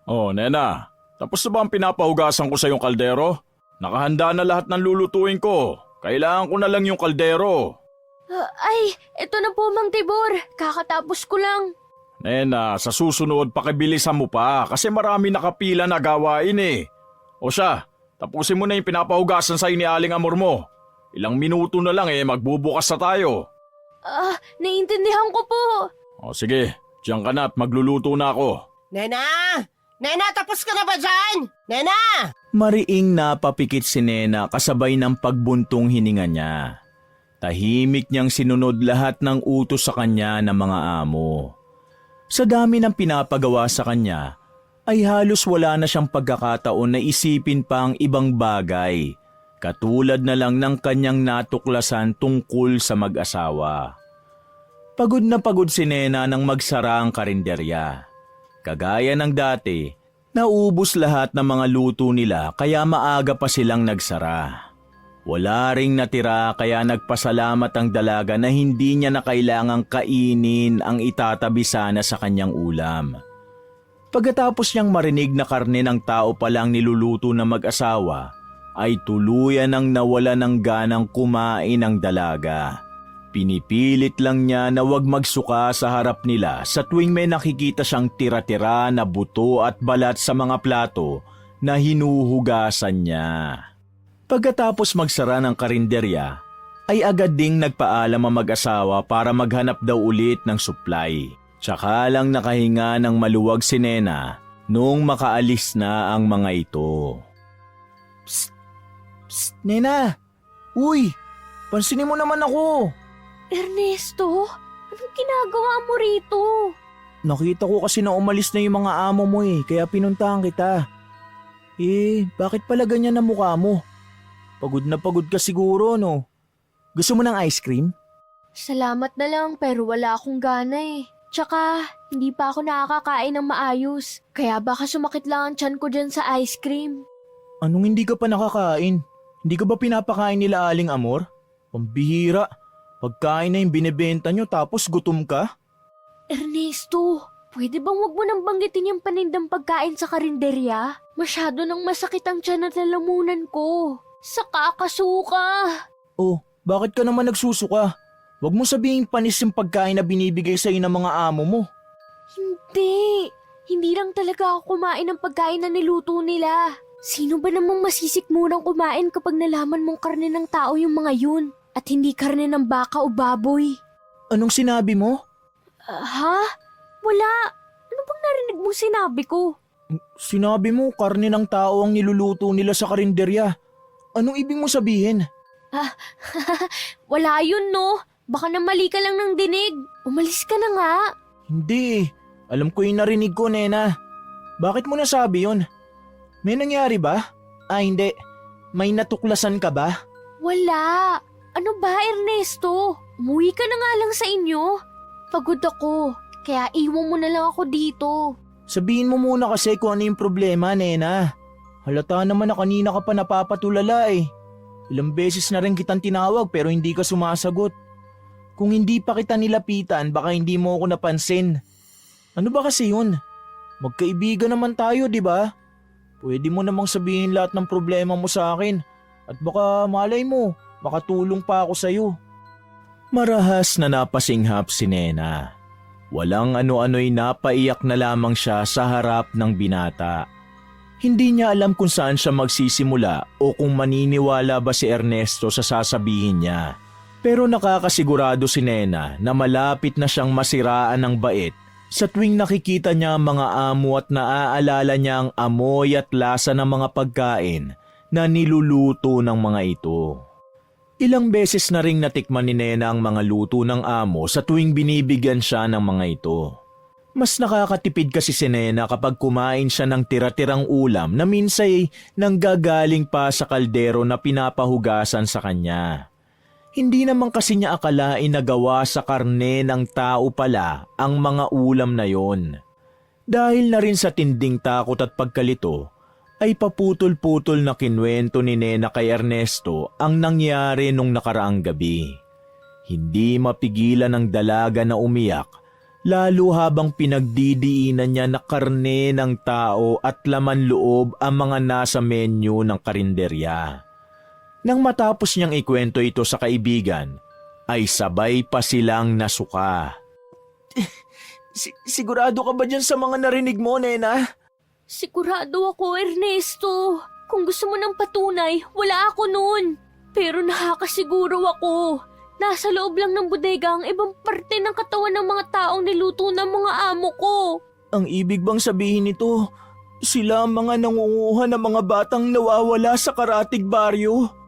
Oh, Nena, tapos na ba ang pinapahugasan ko sa yung kaldero? Nakahanda na lahat ng lulutuin ko. Kailangan ko na lang yung kaldero. Eto na po, Mang Tibor. Kakatapos ko lang. Nena, sa susunod pakibilisan mo pa kasi marami nakapila na gawain O siya, tapusin mo na yung pinapahugasan sa ni Aling Amor mo. Ilang minuto na lang magbubukas na tayo. Naiintindihan ko po. O sige, diyan ka na at magluluto na ako. Nena! Nena, tapos ka na ba dyan? Nena! Mariing napapikit si Nena kasabay ng pagbuntong hininga niya. Tahimik niyang sinunod lahat ng utos sa kanya ng mga amo. Sa dami ng pinapagawa sa kanya, ay halos wala na siyang pagkakataon na isipin pa ang ibang bagay, katulad na lang ng kanyang natuklasan tungkol sa mag-asawa. Pagod na pagod si Nena nang magsara ang karinderya. Kagaya ng dati, naubos lahat ng mga luto nila kaya maaga pa silang nagsara. Wala ring natira kaya nagpasalamat ang dalaga na hindi niya na kailangang kainin ang itatabi sana sa kanyang ulam. Pagkatapos niyang marinig na karne ng tao palang niluluto ng mag-asawa, ay tuluyan ang nawala ng ganang kumain ang dalaga. Pinipilit lang niya na huwag magsuka sa harap nila sa tuwing may nakikita siyang tira-tira na buto at balat sa mga plato na hinuhugasan niya. Pagkatapos magsara ng karinderya, ay agad ding nagpaalam ang mag-asawa para maghanap daw ulit ng supply. Tsaka lang nakahinga ng maluwag si Nena noong makaalis na ang mga ito. Psst! Psst, Nena! Uy! Pansinin mo naman ako! Ernesto, anong ginagawa mo rito? Nakita ko kasi na umalis na yung mga amo mo kaya pinuntahan kita. Bakit pala ganyan ang mukha mo? Pagod na pagod ka siguro, no? Gusto mo ng ice cream? Salamat na lang pero wala akong gana Tsaka, hindi pa ako nakakakain ng maayos. Kaya baka sumakit lang ang tiyan ko dyan sa ice cream. Anong hindi ka pa nakakain? Hindi ka ba pinapakain nila Aling Amor? Pambihira. Pagkain na yung binibenta nyo tapos gutom ka? Ernesto, pwede bang wag mo nang banggitin yung panindang pagkain sa karinderya? Masyado nang masakit ang tiyan at lalamunan ko. Sa kakasuka. Oh, bakit ka naman nagsusuka? Huwag mo sabihin panis yung pagkain na binibigay sa'yo ng mga amo mo. Hindi. Hindi lang talaga ako kumain ng pagkain na niluto nila. Sino ba namang masisikmurang kumain kapag nalaman mong karne ng tao yung mga yun? At hindi karne ng baka o baboy? Anong sinabi mo? Ha? Wala. Ano bang narinig mong sinabi ko? Sinabi mo karne ng tao ang niluluto nila sa karinderya. Anong ibig mo sabihin? Wala yun, no? Baka na mali ka lang ng dinig. Umalis ka na nga. Hindi. Alam ko yung narinig ko, Nena. Bakit mo nasabi yun? May nangyari ba? Hindi. May natuklasan ka ba? Wala. Ano ba, Ernesto? Umuwi ka na nga lang sa inyo. Pagod ako. Kaya iwan mo na lang ako dito. Sabihin mo muna kasi kung ano yung problema, Nena. Halata naman na kanina ka pa napapatulala eh. Ilang beses na rin kitang tinawag pero hindi ka sumasagot. Kung hindi pa kita nilapitan, baka hindi mo ako napansin. Ano ba kasi yun? Magkaibigan naman tayo, di ba? Pwede mo namang sabihin lahat ng problema mo sa akin. At baka malay mo, makatulong pa ako sa'yo. Marahas na napasinghap si Nena. Walang ano-ano'y napaiyak na lamang siya sa harap ng binata. Hindi niya alam kung saan siya magsisimula o kung maniniwala ba si Ernesto sa sasabihin niya. Pero nakakasigurado si Nena na malapit na siyang masiraan ng bait sa tuwing nakikita niya ang mga amo at naaalala niya ang amoy at lasa ng mga pagkain na niluluto ng mga ito. Ilang beses na ring natikman ni Nena ang mga luto ng amo sa tuwing binibigyan siya ng mga ito. Mas nakakatipid kasi si Nena kapag kumain siya ng tira-tirang ulam na minsay nanggagaling pa sa kaldero na pinapahugasan sa kanya. Hindi naman kasi niya akalain na gawa sa karne ng tao pala ang mga ulam na yon. Dahil na rin sa tinding takot at pagkalito, ay paputol-putol na kinwento ni Nena kay Ernesto ang nangyari nung nakaraang gabi. Hindi mapigilan ng dalaga na umiyak, lalo habang pinagdidiinan niya na karne ng tao at laman loob ang mga nasa menu ng karinderya. Nang matapos niyang ikwento ito sa kaibigan, ay sabay pa silang nasuka. Sigurado ka ba dyan sa mga narinig mo, Nena? Sigurado ako, Ernesto. Kung gusto mo ng patunay, wala ako noon. Pero nakakasiguro ako. Nasa loob lang ng bodega ang ibang parte ng katawan ng mga taong niluto ng mga amo ko. Ang ibig bang sabihin nito, sila ang mga nangunguha ng mga batang nawawala sa Karatig Baryo?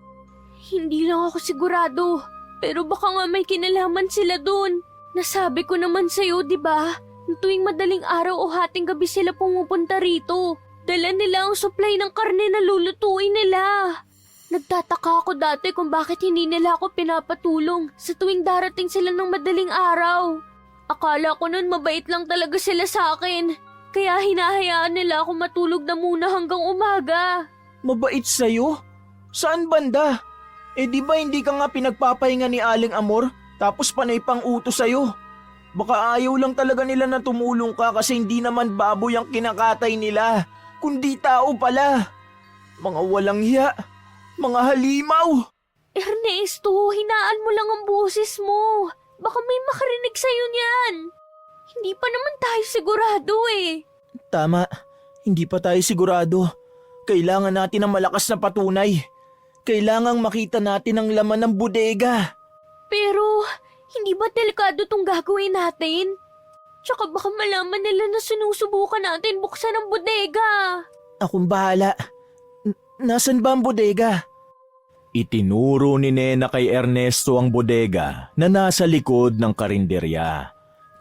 Hindi lang ako sigurado. Pero baka nga may kinalaman sila dun. Nasabi ko naman sa'yo, di ba? Tuwing madaling araw o hating gabi sila pumupunta rito. Dala nila ang supply ng karne na lulutuin nila. Nagtataka ako dati kung bakit hindi nila ako pinapatulong sa tuwing darating sila ng madaling araw. Akala ko nun mabait lang talaga sila sa akin. Kaya hinahayaan nila ako matulog na muna hanggang umaga. Mabait sa'yo? Saan banda? Di ba hindi ka nga pinagpapahinga ni Aling Amor tapos panay pang utos sa'yo? Baka ayaw lang talaga nila na tumulong ka kasi hindi naman baboy ang kinakatay nila, kundi tao pala. Mga walang hiya, mga halimaw. Ernesto, hinaan mo lang ang boses mo. Baka may makarinig sa'yo niyan. Hindi pa naman tayo sigurado eh. Tama, hindi pa tayo sigurado. Kailangan natin ng malakas na patunay. Kailangang makita natin ang laman ng bodega. Pero, hindi ba delikado tong gagawin natin? Tsaka baka malaman nila na sinusubukan natin buksan ang bodega. Akong bahala. Nasaan ba ang bodega? Itinuro ni Nena kay Ernesto ang bodega na nasa likod ng karinderya.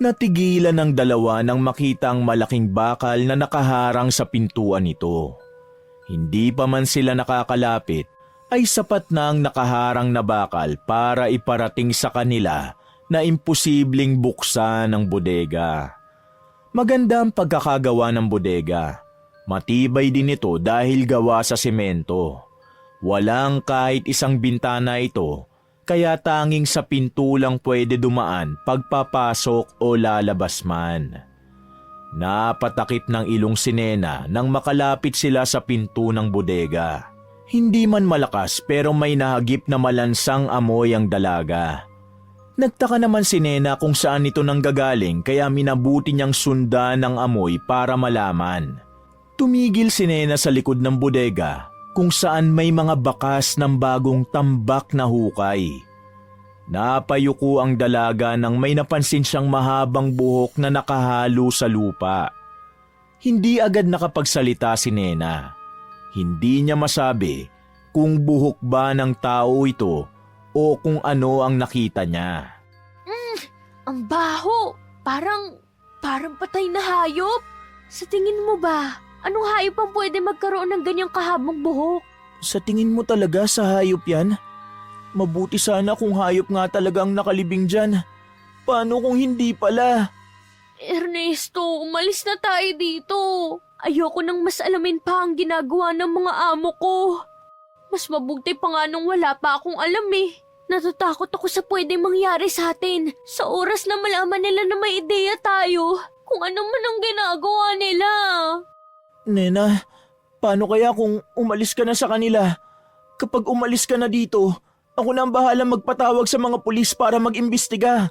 Natigilan ng dalawa nang makita ang malaking bakal na nakaharang sa pintuan nito. Hindi pa man sila nakakalapit, ay sapat na ang nakaharang na bakal para iparating sa kanila na imposibleng buksan ang bodega. Maganda ang pagkakagawa ng bodega. Matibay din ito dahil gawa sa semento. Walang kahit isang bintana ito, kaya tanging sa pinto lang pwede dumaan pagpapasok o lalabas man. Napatakip ng ilong si Nena nang makalapit sila sa pinto ng bodega. Hindi man malakas pero may nahagip na malansang amoy ang dalaga. Nagtaka naman si Nena kung saan ito nanggagaling kaya minabuti niyang sundan ang amoy para malaman. Tumigil si Nena sa likod ng bodega kung saan may mga bakas ng bagong tambak na hukay. Napayuko ang dalaga nang may napansin siyang mahabang buhok na nakahalo sa lupa. Hindi agad nakapagsalita si Nena. Hindi niya masabi kung buhok ba ng tao ito o kung ano ang nakita niya. Ang baho! Parang patay na hayop. Sa tingin mo ba, anong hayop ang pwede magkaroon ng ganyang kahabang buhok? Sa tingin mo talaga sa hayop yan? Mabuti sana kung hayop nga talagang nakalibing dyan. Paano kung hindi pala? Ernesto, umalis na tayo dito. Ayoko nang mas alamin pa ang ginagawa ng mga amo ko. Mas mabuti pa nga nung wala pa akong alam eh. Natatakot ako sa pwedeng mangyari sa atin. Sa oras na malaman nila na may ideya tayo, kung ano man ang ginagawa nila. Nena, paano kaya kung umalis ka na sa kanila? Kapag umalis ka na dito, ako na ang bahala magpatawag sa mga pulis para mag-imbestiga.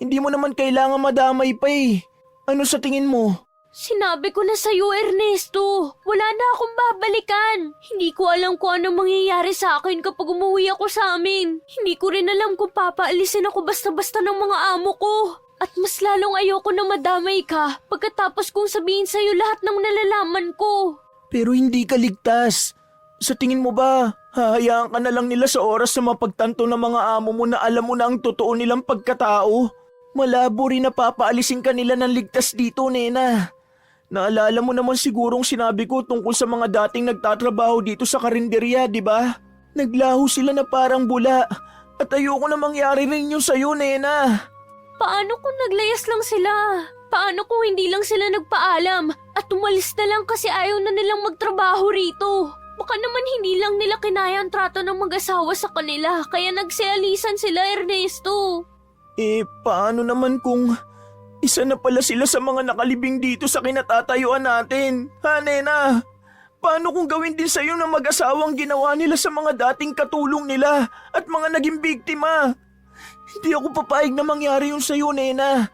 Hindi mo naman kailangan madamay pa eh. Ano sa tingin mo? Sinabi ko na sa'yo, Ernesto. Wala na akong babalikan. Hindi ko alam kung anong mangyayari sa akin kapag umuwi ako sa amin. Hindi ko rin alam kung papaalisin ako basta-basta ng mga amo ko. At mas lalong ayoko na madamay ka pagkatapos kong sabihin sa'yo lahat ng nalalaman ko. Pero hindi ka ligtas. Sa tingin mo ba, hahayaan ka na lang nila sa oras na mapagtanto ng mga amo mo na alam mo na ang totoo nilang pagkatao? Malabo rin na papaalisin ka nila ng ligtas dito, Nena. Naalala mo naman sigurong sinabi ko tungkol sa mga dating nagtatrabaho dito sa karinderya, di ba? Naglaho sila na parang bula. At ayoko na mangyari rin yun sa'yo, Nena. Paano kung naglayas lang sila? Paano kung hindi lang sila nagpaalam at umalis na lang kasi ayaw na nilang magtrabaho rito? Baka naman hindi lang nila kinaya ang trato ng mag-asawa sa kanila kaya nagsealisan sila, Ernesto. Paano naman kung isa na pala sila sa mga nakalibing dito sa kinatatayuan natin? Ha, Nena? Paano kung gawin din sa'yo ng mag-asawang ginawa nila sa mga dating katulong nila at mga naging biktima? Hindi ako papayag na mangyari yun sa'yo, Nena.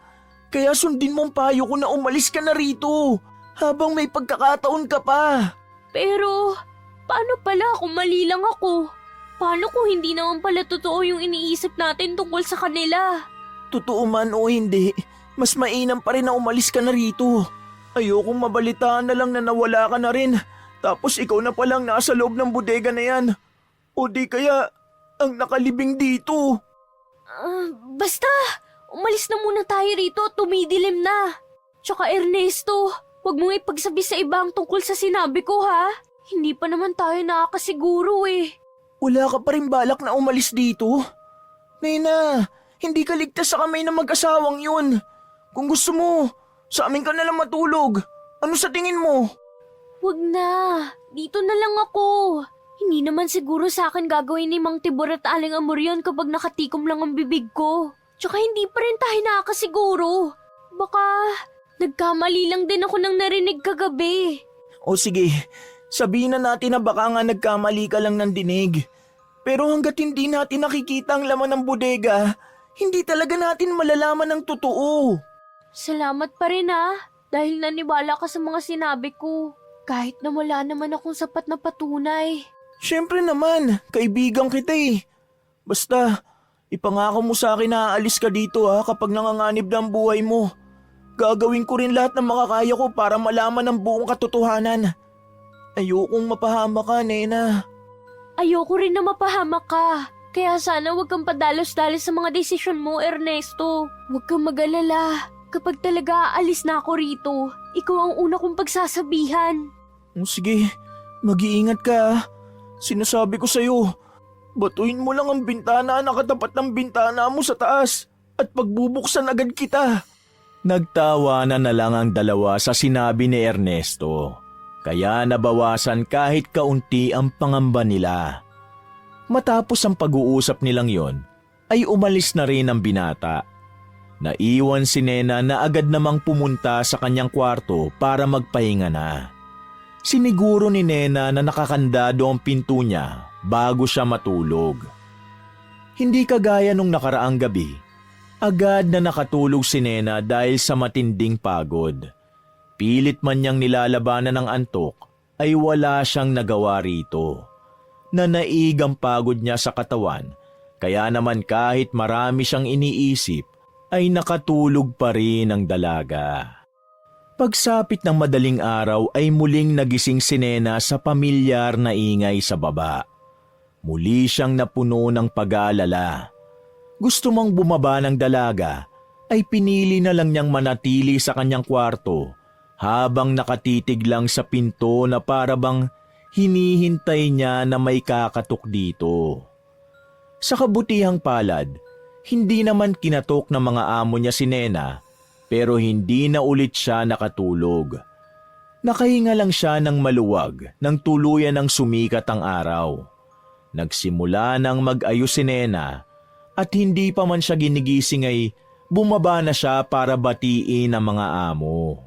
Kaya sundin mong payo ko na umalis ka na rito habang may pagkakataon ka pa. Pero, paano pala kung mali lang ako? Paano kung hindi naman pala totoo yung iniisip natin tungkol sa kanila? Totoo man o hindi, mas mainam pa rin na umalis ka na rito. Ayokong mabalitaan na lang na nawala ka na rin. Tapos ikaw na palang nasa loob ng bodega na yan. O di kaya, ang nakalibing dito. Basta, umalis na muna tayo rito at tumidilim na. Tsaka Ernesto, huwag mong ipagsabi sa iba ang tungkol sa sinabi ko ha. Hindi pa naman tayo nakakasiguro eh. Wala ka pa rin balak na umalis dito? Nena, hindi ka ligtas sa kamay ng mag-asawang yun. Kung gusto mo, sa amin ka nalang matulog. Ano sa tingin mo? Huwag na, dito na lang ako. Hindi naman siguro sa akin gagawin ni Mang Tibor at Aling Amor kapag nakatikom lang ang bibig ko. Tsaka hindi pa rin tayo nakakasiguro. Baka nagkamali lang din ako ng narinig kagabi. O sige, sabihin na natin na baka nga nagkamali ka lang ng dinig. Pero hanggat hindi natin nakikita ang laman ng bodega, hindi talaga natin malalaman ang totoo. Salamat pa rin dahil naniwala ka sa mga sinabi ko. Kahit na wala naman akong sapat na patunay. Siyempre naman, kaibigan kita eh. Basta, ipangako mo sa akin na aalis ka dito kapag nanganganib na ang buhay mo. Gagawin ko rin lahat ng makakaya ko para malaman ang buong katotohanan. Ayokong mapahama ka, Nena. Ayoko rin na mapahamak ka. Kaya sana huwag kang padalos-dalos sa mga desisyon mo, Ernesto. Huwag kang mag-alala. Kapag talaga aalis na ako rito, ikaw ang una kong pagsasabihan. Sige, mag-iingat ka. Sinasabi ko sa'yo, batuin mo lang ang bintana na katapat ng bintana mo sa taas at pagbubuksan agad kita. Nagtawanan na lang ang dalawa sa sinabi ni Ernesto. Kaya nabawasan kahit kaunti ang pangamba nila. Matapos ang pag-uusap nilang yon, ay umalis na rin ang binata. Naiwan si Nena na agad namang pumunta sa kanyang kwarto para magpahinga na. Siniguro ni Nena na nakakandado ang pinto niya bago siya matulog. Hindi kagaya nung nakaraang gabi, agad na nakatulog si Nena dahil sa matinding pagod. Pilit man niyang nilalabanan ng antok ay wala siyang nagawa rito. Nanaig ang pagod niya sa katawan, kaya naman kahit marami siyang iniisip, ay nakatulog pa rin ang dalaga. Pagsapit ng madaling araw ay muling nagising si Nena sa pamilyar na ingay sa baba. Muli siyang napuno ng pag-aalala. Gusto mang bumaba ng dalaga ay pinili na lang niyang manatili sa kanyang kwarto habang nakatitig lang sa pinto na para bang hinihintay niya na may kakatok dito. Sa kabutihang palad, hindi naman kinatok ng mga amo niya si Nena pero hindi na ulit siya nakatulog. Nakahinga lang siya ng maluwag nang tuluyan ng sumikat ang araw. Nagsimula nang mag-ayos si Nena at hindi pa man siya ginigising ay bumaba na siya para batiin ang mga amo.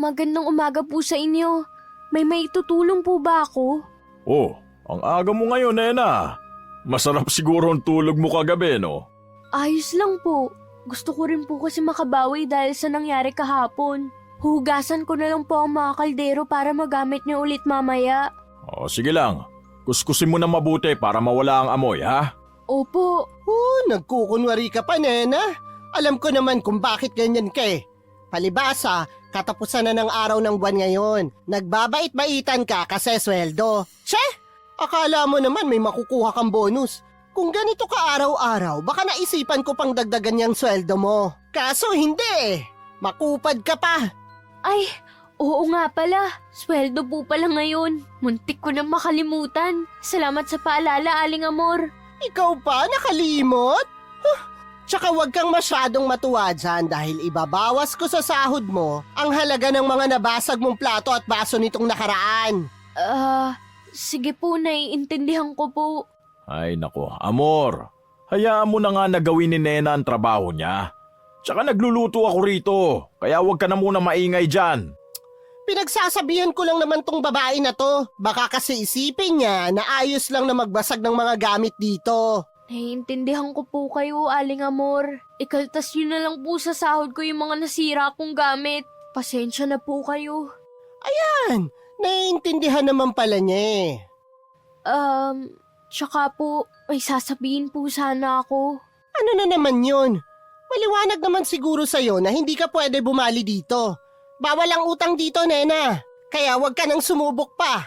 Magandang umaga po sa inyo. May maitutulong po ba ako? Oh, ang aga mo ngayon, Nena. Masarap siguro ang tulog mo kagabi, no? Ayos lang po. Gusto ko rin po kasi makabawi dahil sa nangyari kahapon. Hugasan ko na lang po ang mga kaldero para magamit niyo ulit mamaya. Oh, sige lang. Kuskusin mo na mabuti para mawala ang amoy, ha? Opo. Nagkukunwari ka pa, Nena. Alam ko naman kung bakit ganyan ka eh. Palibasa, katapusan na ng araw ng buwan ngayon. Nagbabait-baitan ka kasi sweldo. Che, akala mo naman may makukuha kang bonus. Kung ganito ka araw-araw, baka naisipan ko pang dagdagan yung sweldo mo. Kaso hindi eh. Makupad ka pa. Ay, oo nga pala. Sweldo po pala ngayon. Muntik ko na makalimutan. Salamat sa paalala, Aling Amor. Ikaw pa nakalimot? Tsaka wag kang masyadong matuwa dyan dahil ibabawas ko sa sahod mo ang halaga ng mga nabasag mong plato at baso nitong nakaraan. Sige po, naiintindihan ko po. Ay nako, Amor. Hayaan mo na nga na gawin ni Nena ang trabaho niya. Tsaka nagluluto ako rito, kaya huwag ka na muna maingay dyan. Pinagsasabihan ko lang naman tong babae na to. Baka kasi isipin niya na ayos lang na magbasag ng mga gamit dito. Naiintindihan ko po kayo, Aling Amor. Ikaltas nyo na lang po sa sahod ko yung mga nasira kong gamit. Pasensya na po kayo. Ayan, naiintindihan naman pala niya eh. Tsaka po, may sasabihin po sana ako. Ano na naman yun? Maliwanag naman siguro sa'yo na hindi ka pwede bumali dito. Bawal ang utang dito, Nena. Kaya wag ka nang sumubok pa.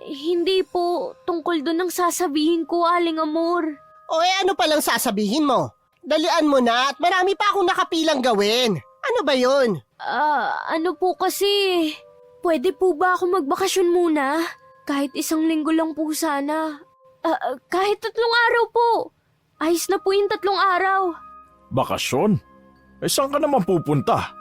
Hindi po, tungkol doon ang sasabihin ko, Aling Amor. O ano palang sasabihin mo? Dalian mo na at marami pa akong nakapilang gawin. Ano ba yun? Ano po kasi, pwede po ba ako magbakasyon muna? Kahit 1 linggo lang po sana. Kahit 3 araw po. Ayos na po yung 3 araw. Bakasyon? Saan ka naman pupunta?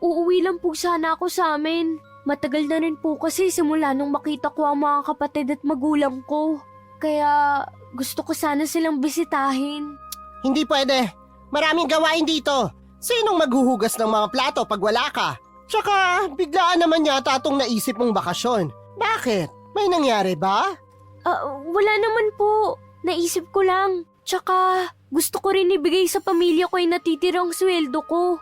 Uuwi lang po sana ako sa amin. Matagal na rin po kasi simula nung makita ko ang mga kapatid at magulang ko. Kaya gusto ko sana silang bisitahin. Hindi pwede. Maraming gawain dito. Sinong maghuhugas ng mga plato pag wala ka? Tsaka biglaan naman yata itong naisip mong bakasyon. Bakit? May nangyari ba? Wala naman po. Naisip ko lang. Tsaka gusto ko rin ibigay sa pamilya ko yung natitirang sweldo ko.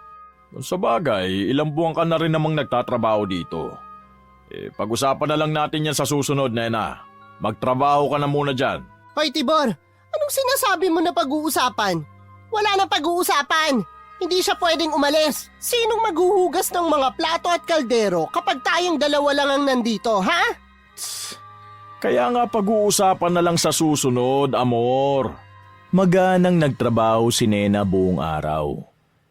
Sa bagay, ilang buwan ka na rin namang nagtatrabaho dito. Pag-usapan na lang natin yan sa susunod, Nena. Magtrabaho ka na muna dyan. Hoy Tibor, anong sinasabi mo na pag-uusapan? Wala nang pag-uusapan. Hindi siya pwedeng umalis. Sinong maghuhugas ng mga plato at kaldero kapag tayong dalawa lang ang nandito, ha? Kaya nga pag-uusapan na lang sa susunod, Amor. Maganang nagtrabaho si Nena buong araw.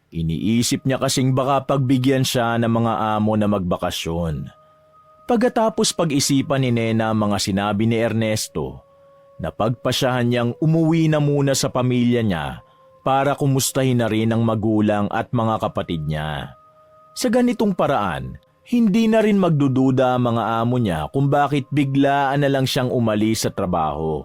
Iniisip niya kasing baka pagbigyan siya ng mga amo na magbakasyon. Pagkatapos pag-isipan ni Nena ang mga sinabi ni Ernesto, napagpasyahan niyang umuwi na muna sa pamilya niya para kumustahin na rin ang magulang at mga kapatid niya. Sa ganitong paraan, hindi na rin magdududa ang mga amo niya kung bakit biglaan na lang siyang umalis sa trabaho.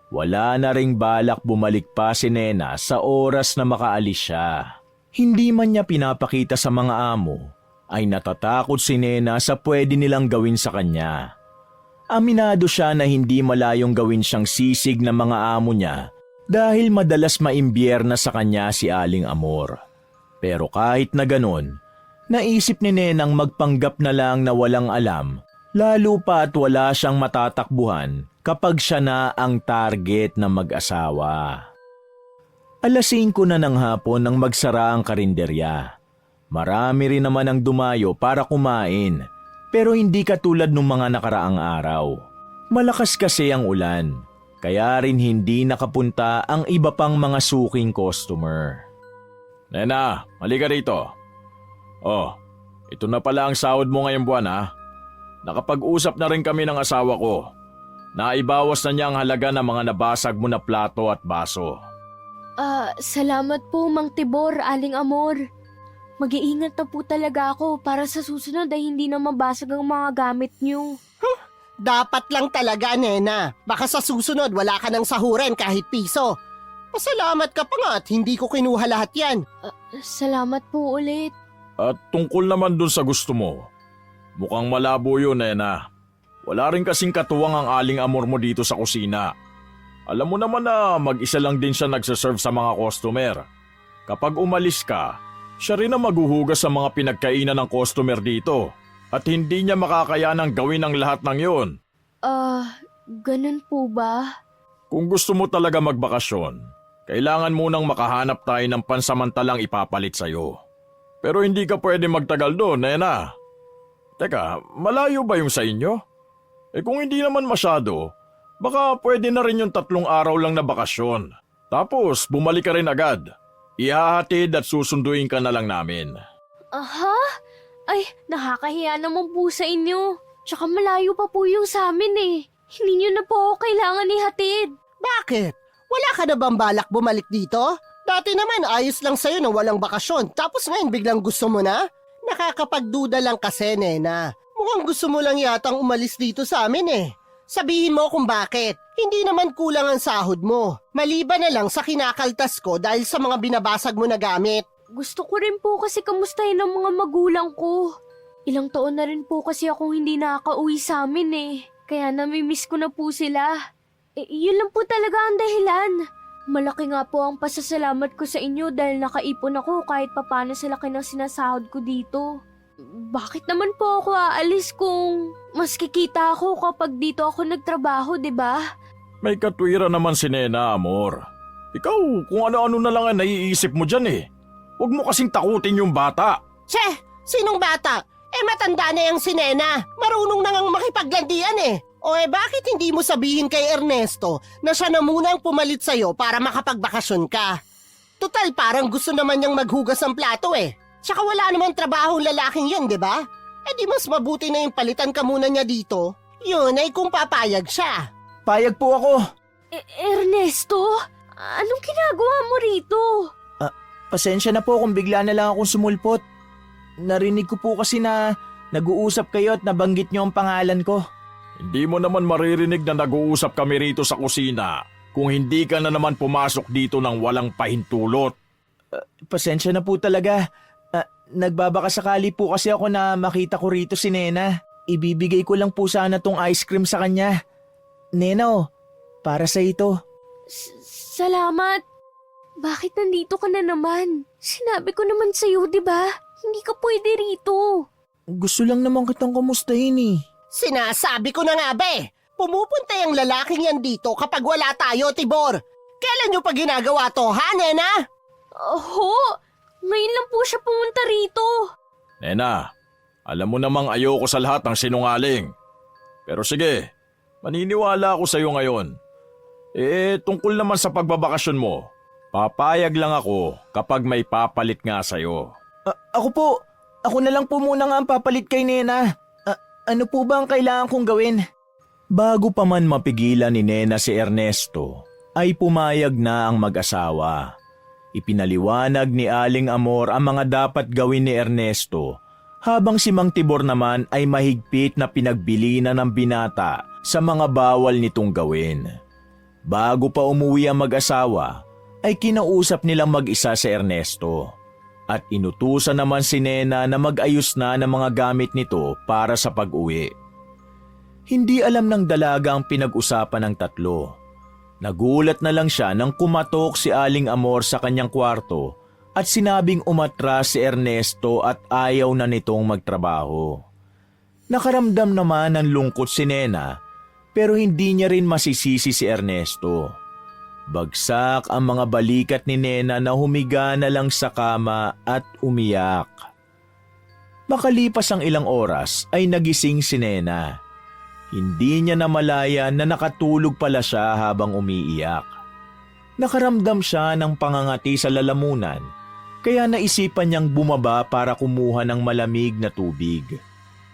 Wala na ring balak bumalik pa si Nena sa oras na makaalis siya. Hindi man niya pinapakita sa mga amo, ay natatakot si Nena sa pwede nilang gawin sa kanya. Aminado siya na hindi malayong gawin siyang sisig ng mga amo niya dahil madalas maimbierna sa kanya si Aling Amor. Pero kahit na ganon, naisip ni Nenang magpanggap na lang na walang alam, lalo pa at wala siyang matatakbuhan kapag siya na ang target ng mag-asawa. 5:00 na ng hapon nang magsara ang karinderya. Marami rin naman ang dumayo para kumain, pero hindi katulad nung mga nakaraang araw. Malakas kasi ang ulan, kaya rin hindi nakapunta ang iba pang mga suking customer. Nena, halika rito. Oh, ito na pala ang sahod mo ngayong buwan ha. Nakapag-usap na rin kami ng asawa ko. Naibawas na niya ang halaga ng mga nabasag mo na plato at baso. Salamat po, Mang Tibor, Aling Amor. Mag-iingat na po talaga ako para sa susunod ay hindi na mabasag ang mga gamit niyo. Dapat lang talaga, Nena. Baka sa susunod wala ka ng sahurin kahit piso. Pasalamat ka pa nga at hindi ko kinuha lahat yan. Salamat po ulit. At tungkol naman dun sa gusto mo, mukhang malabo yun, Nena. Wala rin kasing katuwang ang Aling Amor mo dito sa kusina. Alam mo naman na mag-isa lang din siya nagsaserve sa mga customer. Kapag umalis ka, siya rin ang maghuhugas sa mga pinagkainan ng customer dito. At hindi niya makakayanang gawin ang lahat ng yun. Ganun po ba? Kung gusto mo talaga magbakasyon, kailangan munang makahanap tayo ng pansamantalang ipapalit sa'yo. Pero hindi ka pwede magtagal doon, Nena. Teka, malayo ba yung sa inyo? Kung hindi naman masyado, baka pwede na rin yung 3 araw lang na bakasyon. Tapos bumalik ka rin agad. Ihahatid at susunduin ka na lang namin. Aha? Ay, nakakahiya naman po sa inyo. Tsaka malayo pa po yung sa amin eh. Hindi nyo na po ako kailangan ihatid. Bakit? Wala ka na bang balak bumalik dito? Dati naman ayos lang sa'yo nang walang bakasyon. Tapos ngayon biglang gusto mo na? Nakakapagduda lang kasi, Nena. Mukhang gusto mo lang yatang umalis dito sa amin eh. Sabihin mo kung bakit. Hindi naman kulang ang sahod mo. Maliban na lang sa kinakaltas ko dahil sa mga binabasag mo na gamit. Gusto ko rin po kasi kamustahin ang mga magulang ko. Ilang taon na rin po kasi akong hindi nakaka-uwi sa amin eh. Kaya namimiss ko na po sila. Yun lang po talaga ang dahilan. Malaki nga po ang pasasalamat ko sa inyo dahil nakaipon ako kahit papano sa laki ng sinasahod ko dito. Bakit naman po ako aalis kung mas kikita ako kapag dito ako nagtrabaho, di ba? May katwiran naman si Nena, Amor. Ikaw, kung ano-ano na lang ang naiisip mo dyan eh. Huwag mo kasing takutin yung bata. Che! Sinong bata? Matanda na yung si Nena. Marunong na ngang makipaglandian eh. O bakit hindi mo sabihin kay Ernesto na siya na muna ang pumalit sa'yo para makapagbakasyon ka? Total parang gusto naman niyang maghugas ng plato eh. Tsaka wala namang trabahong lalaking yan, di ba? Di mas mabuti na yung palitan ka muna niya dito. Yun ay kung papayag siya. Payag po ako. Ernesto? Anong ginagawa mo rito? Pasensya na po kung bigla na lang akong sumulpot. Narinig ko po kasi na nag-uusap kayo at nabanggit niyo ang pangalan ko. Hindi mo naman maririnig na nag-uusap kami rito sa kusina kung hindi ka na naman pumasok dito ng walang pahintulot. Pasensya na po talaga. Nagbabaka sakali po kasi ako na makita ko rito si Nena. Ibibigay ko lang po sana tong ice cream sa kanya. Nena, para sa ito. Salamat. Bakit nandito ka na naman? Sinabi ko naman sa'yo, di ba? Hindi ka pwede rito. Gusto lang naman kitang kumustahin eh. Sinasabi ko na nga be, pumupunta yung lalaking yan dito kapag wala tayo, Tibor. Kailan nyo pa ginagawa to, ha, Nena? Oho, ngayon lang po siya pumunta rito. Nena, alam mo namang ayoko sa lahat ng sinungaling. Pero sige, maniniwala ako sa iyo ngayon. Tungkol naman sa pagbabakasyon mo, papayag lang ako kapag may papalit nga sa iyo. Ako na lang po muna nga ang papalit kay Nena. Ano po ba ang kailangan kong gawin? Bago pa man mapigilan ni Nena si Ernesto, ay pumayag na ang mag-asawa. Ipinaliwanag ni Aling Amor ang mga dapat gawin ni Ernesto, habang si Mang Tibor naman ay mahigpit na pinagbili na ng binata sa mga bawal nitong gawin. Bago pa umuwi ang mag-asawa, ay kinausap nilang mag-isa si Ernesto. At inutusan naman si Nena na mag-ayos na ng mga gamit nito para sa pag-uwi. Hindi alam ng dalaga ang pinag-usapan ng tatlo. Nagulat na lang siya nang kumatok si Aling Amor sa kanyang kwarto at sinabing umatras si Ernesto at ayaw na nitong magtrabaho. Nakaramdam naman ng lungkot si Nena pero hindi niya rin masisisi si Ernesto. Bagsak ang mga balikat ni Nena na humiga na lang sa kama at umiyak. Makalipas ang ilang oras ay nagising si Nena. Hindi niya namalayan na nakatulog pala siya habang umiiyak. Nakaramdam siya ng pangangati sa lalamunan, kaya naisipan niyang bumaba para kumuha ng malamig na tubig.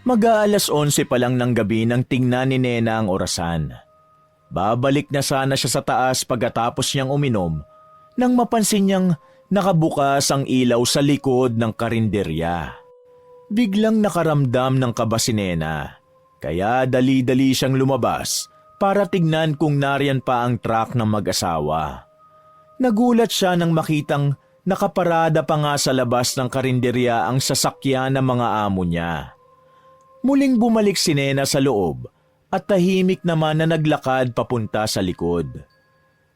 Mag-aalas 11 pa lang ng gabi nang tingnan ni Nena ang orasan. Babalik na sana siya sa taas pagkatapos niyang uminom nang mapansin niyang nakabukas ang ilaw sa likod ng karinderya. Biglang nakaramdam ng kaba si Nena, kaya dali-dali siyang lumabas para tignan kung nariyan pa ang truck ng mag-asawa. Nagulat siya nang makitang nakaparada pa nga sa labas ng karinderya ang sasakyan ng mga amo niya. Muling bumalik si Nena sa loob at tahimik naman na naglakad papunta sa likod.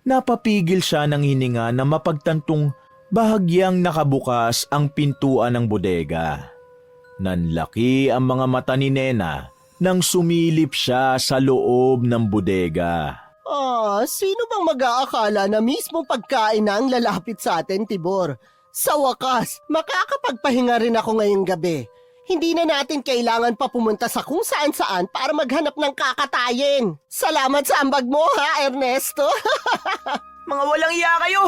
Napapigil siya ng hininga na mapagtantong bahagyang nakabukas ang pintuan ng bodega. Nanlaki ang mga mata ni Nena nang sumilip siya sa loob ng bodega. Sino bang mag-aakala na mismo pagkain na ang lalapit sa atin, Tibor? Sa wakas, makakapagpahinga rin ako ngayong gabi. Hindi na natin kailangan pa pumunta sa kung saan-saan para maghanap ng kakatayin. Salamat sa ambag mo, ha, Ernesto? Mga walang iya kayo!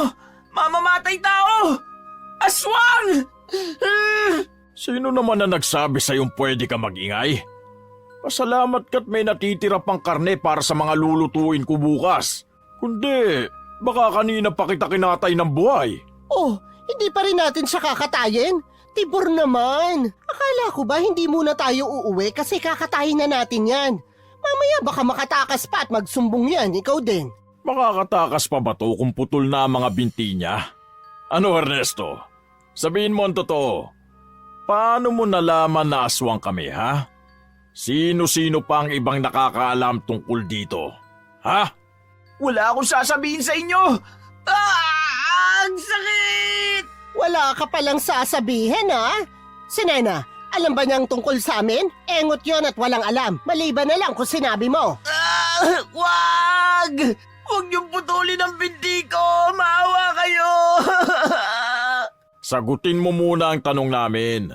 Mamamatay tao! Aswang! Sino naman na nagsabi sa'yong pwede ka magingay? Pasalamat ka't may natitira pang karne para sa mga lulutuin ko bukas. Kundi, baka kanina pa kita kinatay ng buhay. Oh, hindi pa rin natin siya kakatayin? Tibor naman. Akala ko ba hindi muna tayo uuwi kasi kakatayin na natin yan. Mamaya baka makatakas pa at magsumbong yan, ikaw din. Makakatakas pa ba to kung putol na ang mga binti niya? Ano, Ernesto? Sabihin mo ang totoo. Paano mo nalaman na aswang kami, ha? Sino-sino pa ang ibang nakakaalam tungkol dito? Ha? Wala akong sasabihin sa inyo! Ang sakit! Wala ka palang sasabihin, ha? Si Nena, alam ba niyang tungkol sa amin? Engot yon at walang alam. Maliban na lang kung sinabi mo. Wag! Huwag niyong putulin ang binti ko! Maawa kayo! Sagutin mo muna ang tanong namin.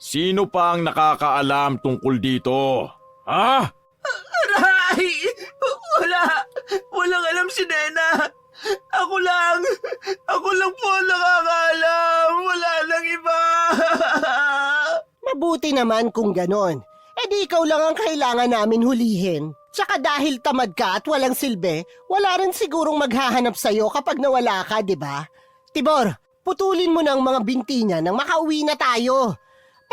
Sino pa ang nakakaalam tungkol dito? Ha? Aray! Walang alam si Nena! Ako lang po ang nakakaalam! Wala nang iba! Mabuti naman kung ganon. E di ikaw lang ang kailangan namin hulihin. Tsaka dahil tamad ka at walang silbi, wala rin sigurong maghahanap sa'yo kapag nawala ka, di ba? Tibor, putulin mo na ang mga binti niya nang makauwi na tayo.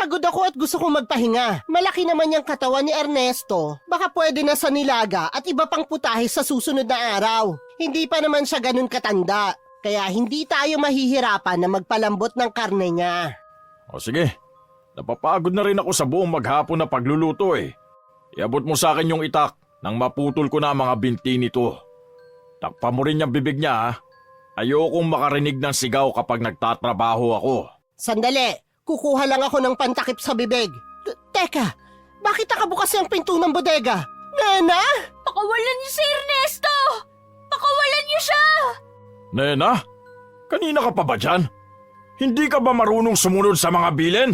Pagod ako at gusto kong magpahinga. Malaki naman yung katawan ni Ernesto. Baka pwede na sa nilaga at iba pang putahe sa susunod na araw. Hindi pa naman siya ganun katanda. Kaya hindi tayo mahihirapan na magpalambot ng karne niya. O sige, napapagod na rin ako sa buong maghapon na pagluluto eh. Iabot mo sa akin yung itak nang maputol ko na ang mga binti nito. Takpa mo rin yung bibig niya ha. Ayokong makarinig ng sigaw kapag nagtatrabaho ako. Sandali, kukuha lang ako ng pantakip sa bibig. Teka, bakit nakabukas yung pinto ng bodega? Nena? Pakawalan niyo si Ernesto! Pakawalan niyo siya! Nena, kanina ka pa ba dyan? Hindi ka ba marunong sumunod sa mga bilin?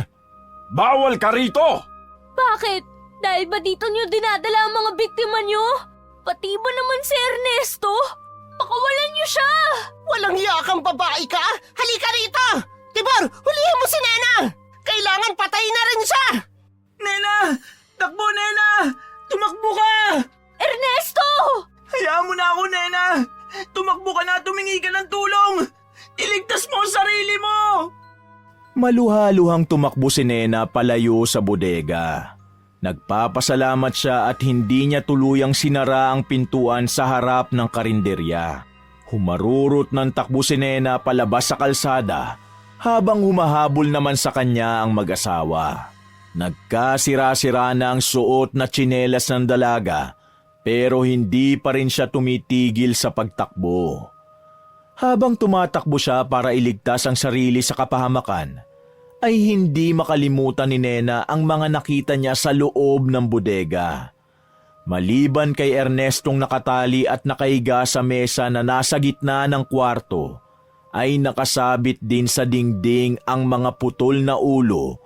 Bawal ka rito! Bakit? Dahil ba dito niyo dinadala ang mga biktima niyo? Pati ba naman si Ernesto? Pakawalan niyo siya! Walang yakang babae ka? Halika rito! Tibor, hulihin mo si Nena! Kailangan patayin na rin siya! Nena! Takbo, Nena! Tumakbo ka! Ernesto! Hayaan mo na ako, Nena! Tumakbo ka na at tumingi ka ng tulong! Iligtas mo ang sarili mo! Maluhaluhang tumakbo si Nena palayo sa bodega. Nagpapasalamat siya at hindi niya tuluyang sinara ang pintuan sa harap ng karinderya. Humarurot ng takbo si Nena palabas sa kalsada habang humahabol naman sa kanya ang mag-asawa. Nagkasira-sira na ang suot na tsinelas ng dalaga pero hindi pa rin siya tumitigil sa pagtakbo. Habang tumatakbo siya para iligtas ang sarili sa kapahamakan, ay hindi makalimutan ni Nena ang mga nakita niya sa loob ng bodega. Maliban kay Ernestong nakatali at nakahiga sa mesa na nasa gitna ng kwarto, ay nakasabit din sa dingding ang mga putol na ulo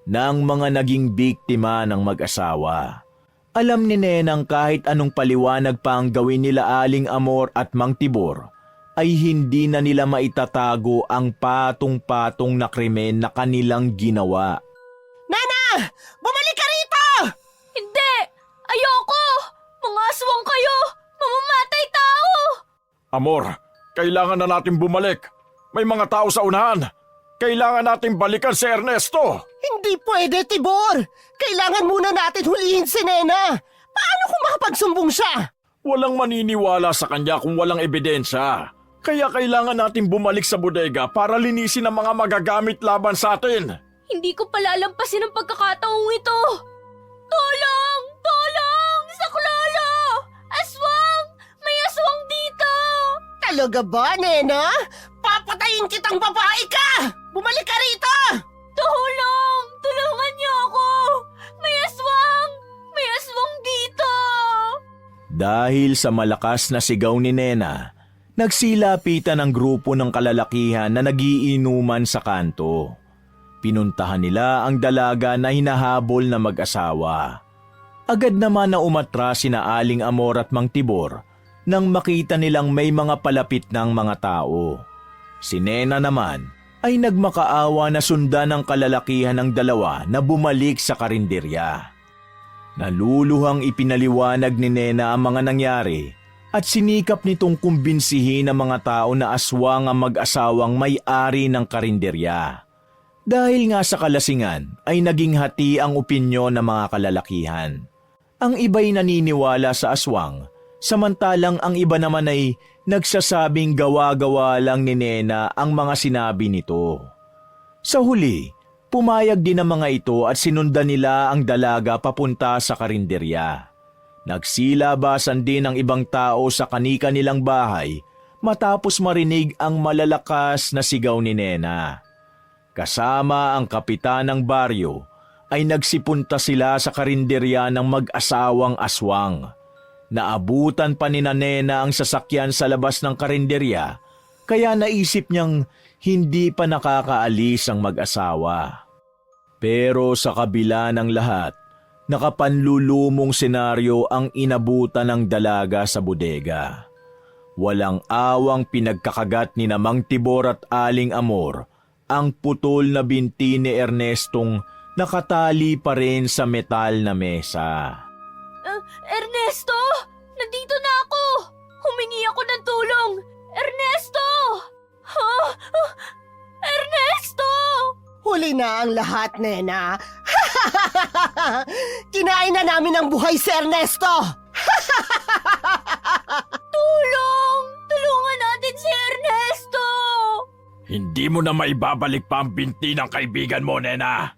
ng mga naging biktima ng mag-asawa. Alam ni Nenang kahit anong paliwanag pa ang gawin nila Aling Amor at Mang Tibor, ay hindi na nila maitatago ang patong-patong na krimen na kanilang ginawa. Nena! Bumalik ka rito! Hindi! Ayoko! Mga aswang kayo! Mamamatay tao! Amor, kailangan na natin bumalik. May mga tao sa unahan. Kailangan natin balikan si Ernesto. Hindi pwede, Tibor! Kailangan muna natin hulihin si Nena! Paano kung makapagsumbong siya? Walang maniniwala sa kanya kung walang ebidensya. Kaya kailangan natin bumalik sa bodega para linisin ang mga magagamit laban sa atin. Hindi ko palalampasin ang pagkakataong ito! Tulong! Tulong! Saklolo! Aswang! May aswang dito! Talaga ba, Nena? Papatayin kitang babae ka! Bumalik ka rito! Tulong! Tulungan niyo ako! May aswang! May aswang dito! Dahil sa malakas na sigaw ni Nena, nagsilapitan ang grupo ng kalalakihan na nagiinuman sa kanto. Pinuntahan nila ang dalaga na hinahabol na mag-asawa. Agad naman na umatras sina Aling Amor at Mang Tibor nang makita nilang may mga palapit ng mga tao. Si Nena naman ay nagmakaawa na sundan ng kalalakihan ng dalawa na bumalik sa karinderya. Naluluhang ipinaliwanag ni Nena ang mga nangyari at sinikap nitong kumbinsihin ang mga tao na aswang ang mag-asawang may-ari ng karinderya. Dahil nga sa kalasingan ay naging hati ang opinyon ng mga kalalakihan. Ang iba'y naniniwala sa aswang, samantalang ang iba naman ay nagsasabing gawa-gawa lang ni Nena ang mga sinabi nito. Sa huli, pumayag din ang mga ito at sinundan nila ang dalaga papunta sa karinderya. Nagsilabasan din ang ibang tao sa kani-kanilang bahay matapos marinig ang malalakas na sigaw ni Nena. Kasama ang kapitan ng baryo ay nagsipunta sila sa karinderya ng mag-asawang aswang. Naabutan pa ni Nena ang sasakyan sa labas ng karinderya kaya naisip niyang hindi pa nakakaalis ang mag-asawa. Pero sa kabila ng lahat, nakapanlulumong senaryo ang inabutan ng dalaga sa bodega. Walang awang pinagkakagat ni Mang Tibor at Aling Amor ang putol na binti ni Ernestong nakatali pa rin sa metal na mesa. Ernesto! Nandito na ako! Humingi ako ng tulong! Ernesto! Ernesto! Huli na ang lahat, Nena. Kinain na namin ang buhay si Ernesto! Tulong! Tulungan natin si Ernesto! Hindi mo na maibabalik pa ang binti ng kaibigan mo, Nena.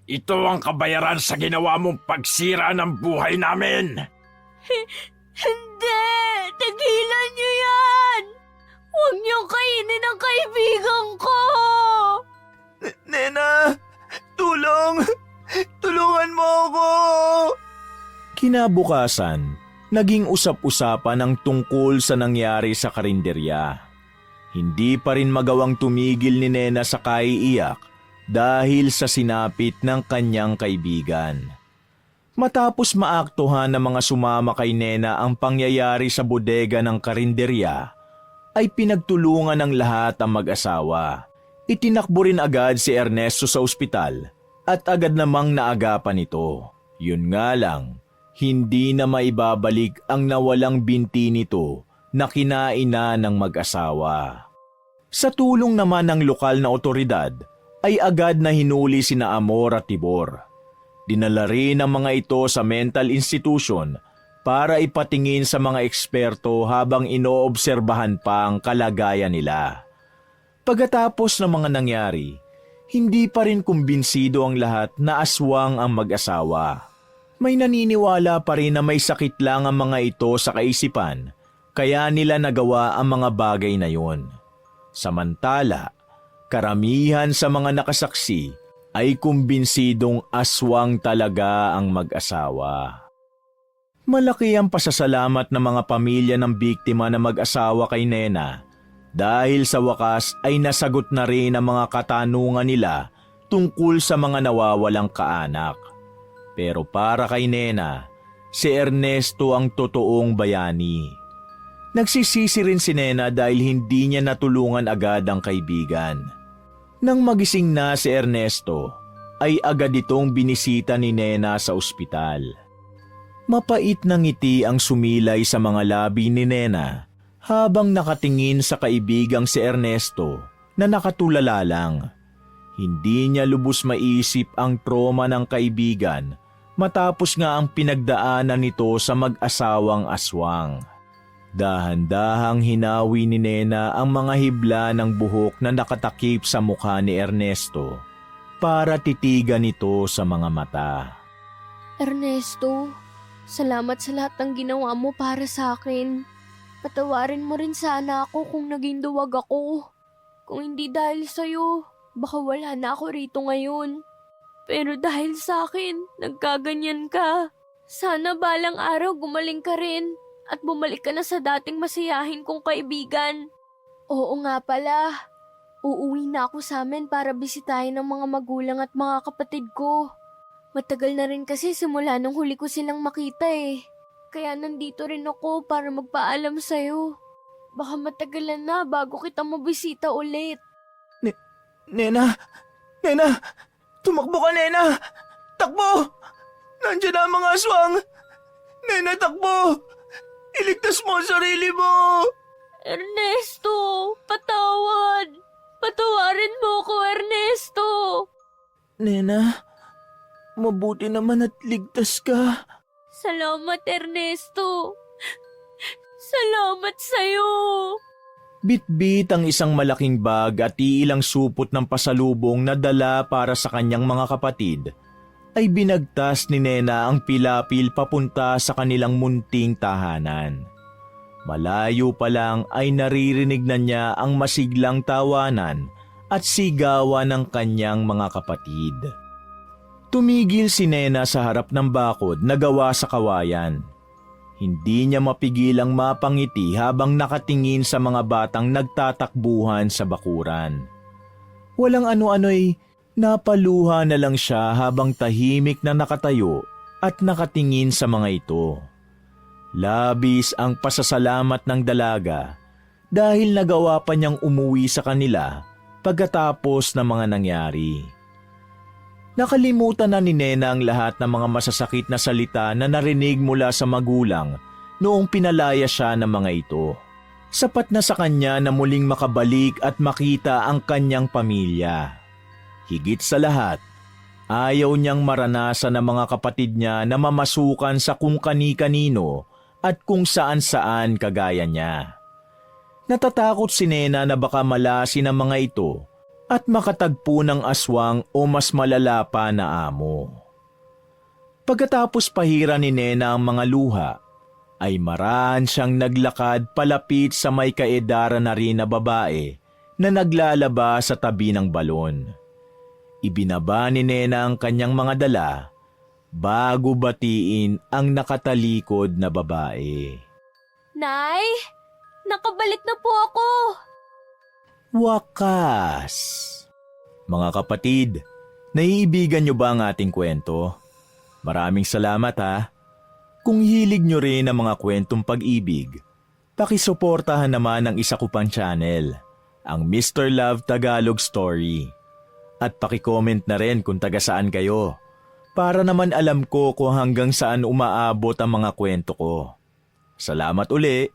Ito ang kabayaran sa ginawa mong pagsira ng buhay namin. Hindi! Tigilan niyo yan! Huwag niyong kainin ang kaibigan ko! Nena! Tulong! Tulungan mo ako! Kinabukasan, naging usap-usapan ang tungkol sa nangyari sa karinderya. Hindi pa rin magawang tumigil ni Nena sa kaiiyak dahil sa sinapit ng kanyang kaibigan. Matapos maaktuhan ng mga sumama kay Nena ang pangyayari sa bodega ng karinderya, ay pinagtulungan ng lahat ang mag-asawa. Itinakbo rin agad si Ernesto sa ospital at agad namang naagapan ito. Yun nga lang, hindi na maibabalik ang nawalang binti nito na kinain na ng mag-asawa. Sa tulong naman ng lokal na otoridad, ay agad na hinuli sina Amor at Tibor. Dinala rin ang mga ito sa mental institution para ipatingin sa mga eksperto habang inoobserbahan pa ang kalagayan nila. Pagkatapos ng mga nangyari, hindi pa rin kumbinsido ang lahat na aswang ang mag-asawa. May naniniwala pa rin na may sakit lang ang mga ito sa kaisipan, kaya nila nagawa ang mga bagay na yun. Samantala, karamihan sa mga nakasaksi ay kumbinsidong aswang talaga ang mag-asawa. Malaki ang pasasalamat ng mga pamilya ng biktima na mag-asawa kay Nena dahil sa wakas ay nasagot na rin ang mga katanungan nila tungkol sa mga nawawalang kaanak. Pero para kay Nena, si Ernesto ang totoong bayani. Nagsisisi rin si Nena dahil hindi niya natulungan agad ang kaibigan. Nang magising na si Ernesto, ay agad itong binisita ni Nena sa ospital. Mapait na ngiti ang sumilay sa mga labi ni Nena habang nakatingin sa kaibigang si Ernesto na nakatulala lang. Hindi niya lubos maisip ang trauma ng kaibigan matapos nga ang pinagdaanan nito sa mag-asawang aswang. Dahan-dahang hinawi ni Nena ang mga hibla ng buhok na nakatakip sa mukha ni Ernesto para titigan ito sa mga mata. Ernesto, salamat sa lahat ng ginawa mo para sa akin. Patawarin mo rin sana ako kung naging duwag ako. Kung hindi dahil sa'yo, baka wala na ako rito ngayon. Pero dahil sa akin, nagkaganyan ka. Sana balang araw gumaling ka rin at bumalik ka na sa dating masiyahin kong kaibigan. Oo nga pala, uuwi na ako sa amin para bisitahin ng mga magulang at mga kapatid ko. Matagal na rin kasi simula nung huli ko silang makita eh. Kaya nandito rin ako para magpaalam sa'yo. Baka matagalan na bago kita mabisita ulit. Nena! Nena! Tumakbo ka, Nena! Takbo! Nandiyan na ang mga aswang! Nena, takbo! Iligtas mo ang sarili mo! Ernesto, patawad! Patawarin mo ko, Ernesto! Nena, mabuti naman at ligtas ka. Salamat, Ernesto! Salamat sa'yo! Bitbit ang isang malaking bag at iilang supot ng pasalubong na dala para sa kanyang mga kapatid, ay binagtas ni Nena ang pilapil papunta sa kanilang munting tahanan. Malayo pa lang ay naririnig na niya ang masiglang tawanan at sigawan ng kanyang mga kapatid. Tumigil si Nena sa harap ng bakod na gawa sa kawayan. Hindi niya mapigilang mapangiti habang nakatingin sa mga batang nagtatakbuhan sa bakuran. Walang ano-ano'y napaluha na lang siya habang tahimik na nakatayo at nakatingin sa mga ito. Labis ang pasasalamat ng dalaga dahil nagawa pa niyang umuwi sa kanila pagkatapos ng mga nangyari. Nakalimutan na ni Nena ang lahat ng mga masasakit na salita na narinig mula sa magulang noong pinalaya siya ng mga ito. Sapat na sa kanya na muling makabalik at makita ang kanyang pamilya. Higit sa lahat, ayaw niyang maranasan ng mga kapatid niya na mamasukan sa kung kani-kanino at kung saan-saan kagaya niya. Natatakot si Nena na baka malasin ang mga ito at makatagpo ng aswang o mas malala pa na amo. Pagkatapos pahira ni Nena ang mga luha, ay maraan siyang naglakad palapit sa may kaedaran na rin na babae na naglalaba sa tabi ng balon. Ibinaba ni Nena ang kanyang mga dala bago batiin ang nakatalikod na babae. Nay, nakabalik na po ako! Wakas! Mga kapatid, naiibigan niyo ba ang ating kwento? Maraming salamat ha. Kung hilig niyo rin ang mga kwentong pag-ibig, pakisuportahan naman ang isa ko pang channel, ang Mr. Love Tagalog Story. At pakicomment na rin kung taga saan kayo, para naman alam ko kung hanggang saan umaabot ang mga kwento ko. Salamat uli!